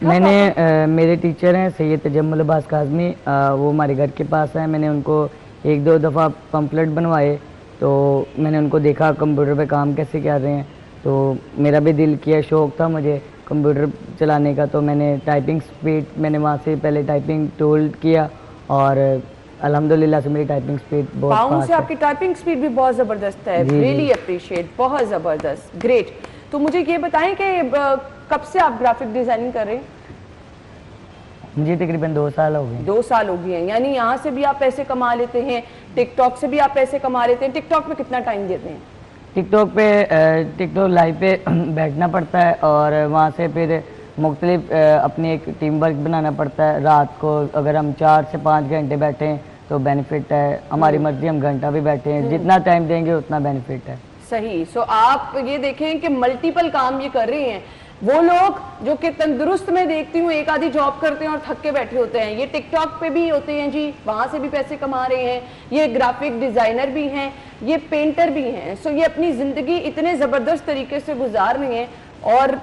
मैंने मेरे टीचर हैं सैयद तजम्मुल अब्बास काज़मी, वो हमारे घर के पास हैं। मैंने उनको एक दो दफ़ा पम्फलेट बनवाए, तो मैंने उनको देखा कंप्यूटर पे काम कैसे कर रहे हैं, तो मेरा भी दिल किया, शौक़ था मुझे कंप्यूटर चलाने का। तो मैंने टाइपिंग स्पीड, मैंने वहाँ से पहले टाइपिंग टूल किया और अल्हम्दुलिल्लाह से मेरी टाइपिंग स्पीड बहुत फास्ट है। से आपकी टाइपिंग स्पीड भी बहुत ज़बरदस्त है, रियली अप्रिशिएट, बहुत ज़बरदस्त, ग्रेट। तो मुझे ये बताएं कि कब से आप ग्राफिक डिजाइनिंग कर रहे हैं? मुझे तकरीबन 2 साल हो गए। 2 साल हो गए हैं, यानी यहाँ से भी आप पैसे कमा लेते हैं, टिकटॉक से भी आप पैसे कमा लेते हैं। टिकटॉक पे कितना टाइम देते हैं? टिकटॉक लाइव पे बैठना पड़ता है और वहाँ से फिर मुख्तलिफ अपनी एक टीम वर्क बनाना पड़ता है। रात को अगर हम 4 से 5 घंटे बैठें तो बेनिफिट है, हमारी मर्जी हम घंटा भी बैठे हैं, जितना टाइम देंगे उतना बेनिफिट है। सही। सो आप ये देखें कि मल्टीपल काम ये कर रहे हैं। वो लोग जो कि तंदुरुस्त में देखती हूँ एक आधी जॉब करते हैं और थक के बैठे होते हैं, ये टिकटॉक पे भी होते हैं जी, वहाँ से भी पैसे कमा रहे हैं। ये ग्राफिक डिज़ाइनर भी हैं, ये पेंटर भी हैं। सो ये अपनी ज़िंदगी इतने ज़बरदस्त तरीके से गुजार रहे हैं। और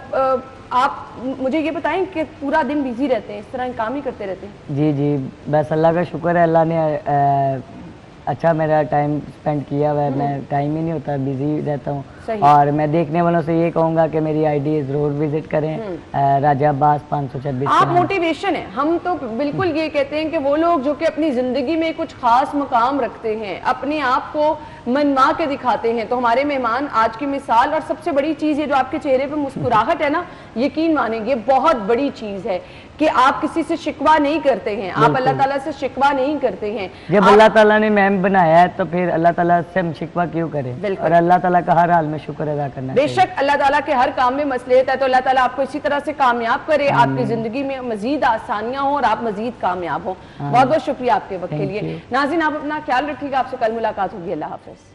आप मुझे ये बताएं कि पूरा दिन बिजी रहते हैं, इस तरह काम ही करते रहते हैं? जी जी, बस अल्लाह का शुक्र है, अल्लाह ने अच्छा मेरा टाइम स्पेंड किया हुआ है। मैं टाइम ही नहीं होता, बिजी रहता हूँ। और मैं देखने वालों से ये कहूँगा कि मेरी आईडी ज़रूर विजिट करें, राजा अब्बास 526। आप मोटिवेशन है। हम तो बिल्कुल ये कहते हैं कि वो लोग जो कि अपनी ज़िंदगी में कुछ खास मकाम रखते हैं, अपने आप को मनवा के दिखाते हैं, तो हमारे मेहमान आज की मिसाल। और सबसे बड़ी चीज़ ये जो आपके चेहरे पे मुस्कुराहट है ना, यकीन मानेंगे बहुत बड़ी चीज़ है कि आप किसी से शिकवा नहीं करते हैं, आप अल्लाह ताला से शिकवा नहीं करते हैं। जब अल्लाह ताला ने मैम बनाया है तो फिर अल्लाह ताला से हम शिकवा क्यों करें? और अल्लाह ताला का हर हाल में शुक्र अदा करना। बेशक अल्लाह ताला के हर काम में मसलहत है, तो अल्लाह ताला आपको इसी तरह से कामयाब करे, आपकी जिंदगी में मजीद आसानियां हो और आप मजीद कामयाब हो। बहुत बहुत शुक्रिया आपके वक्त के लिए। नाज़रीन, आप अपना ख्याल रखिएगा, आपसे कल मुलाकात होगी। अल्लाह हाफ़िज़।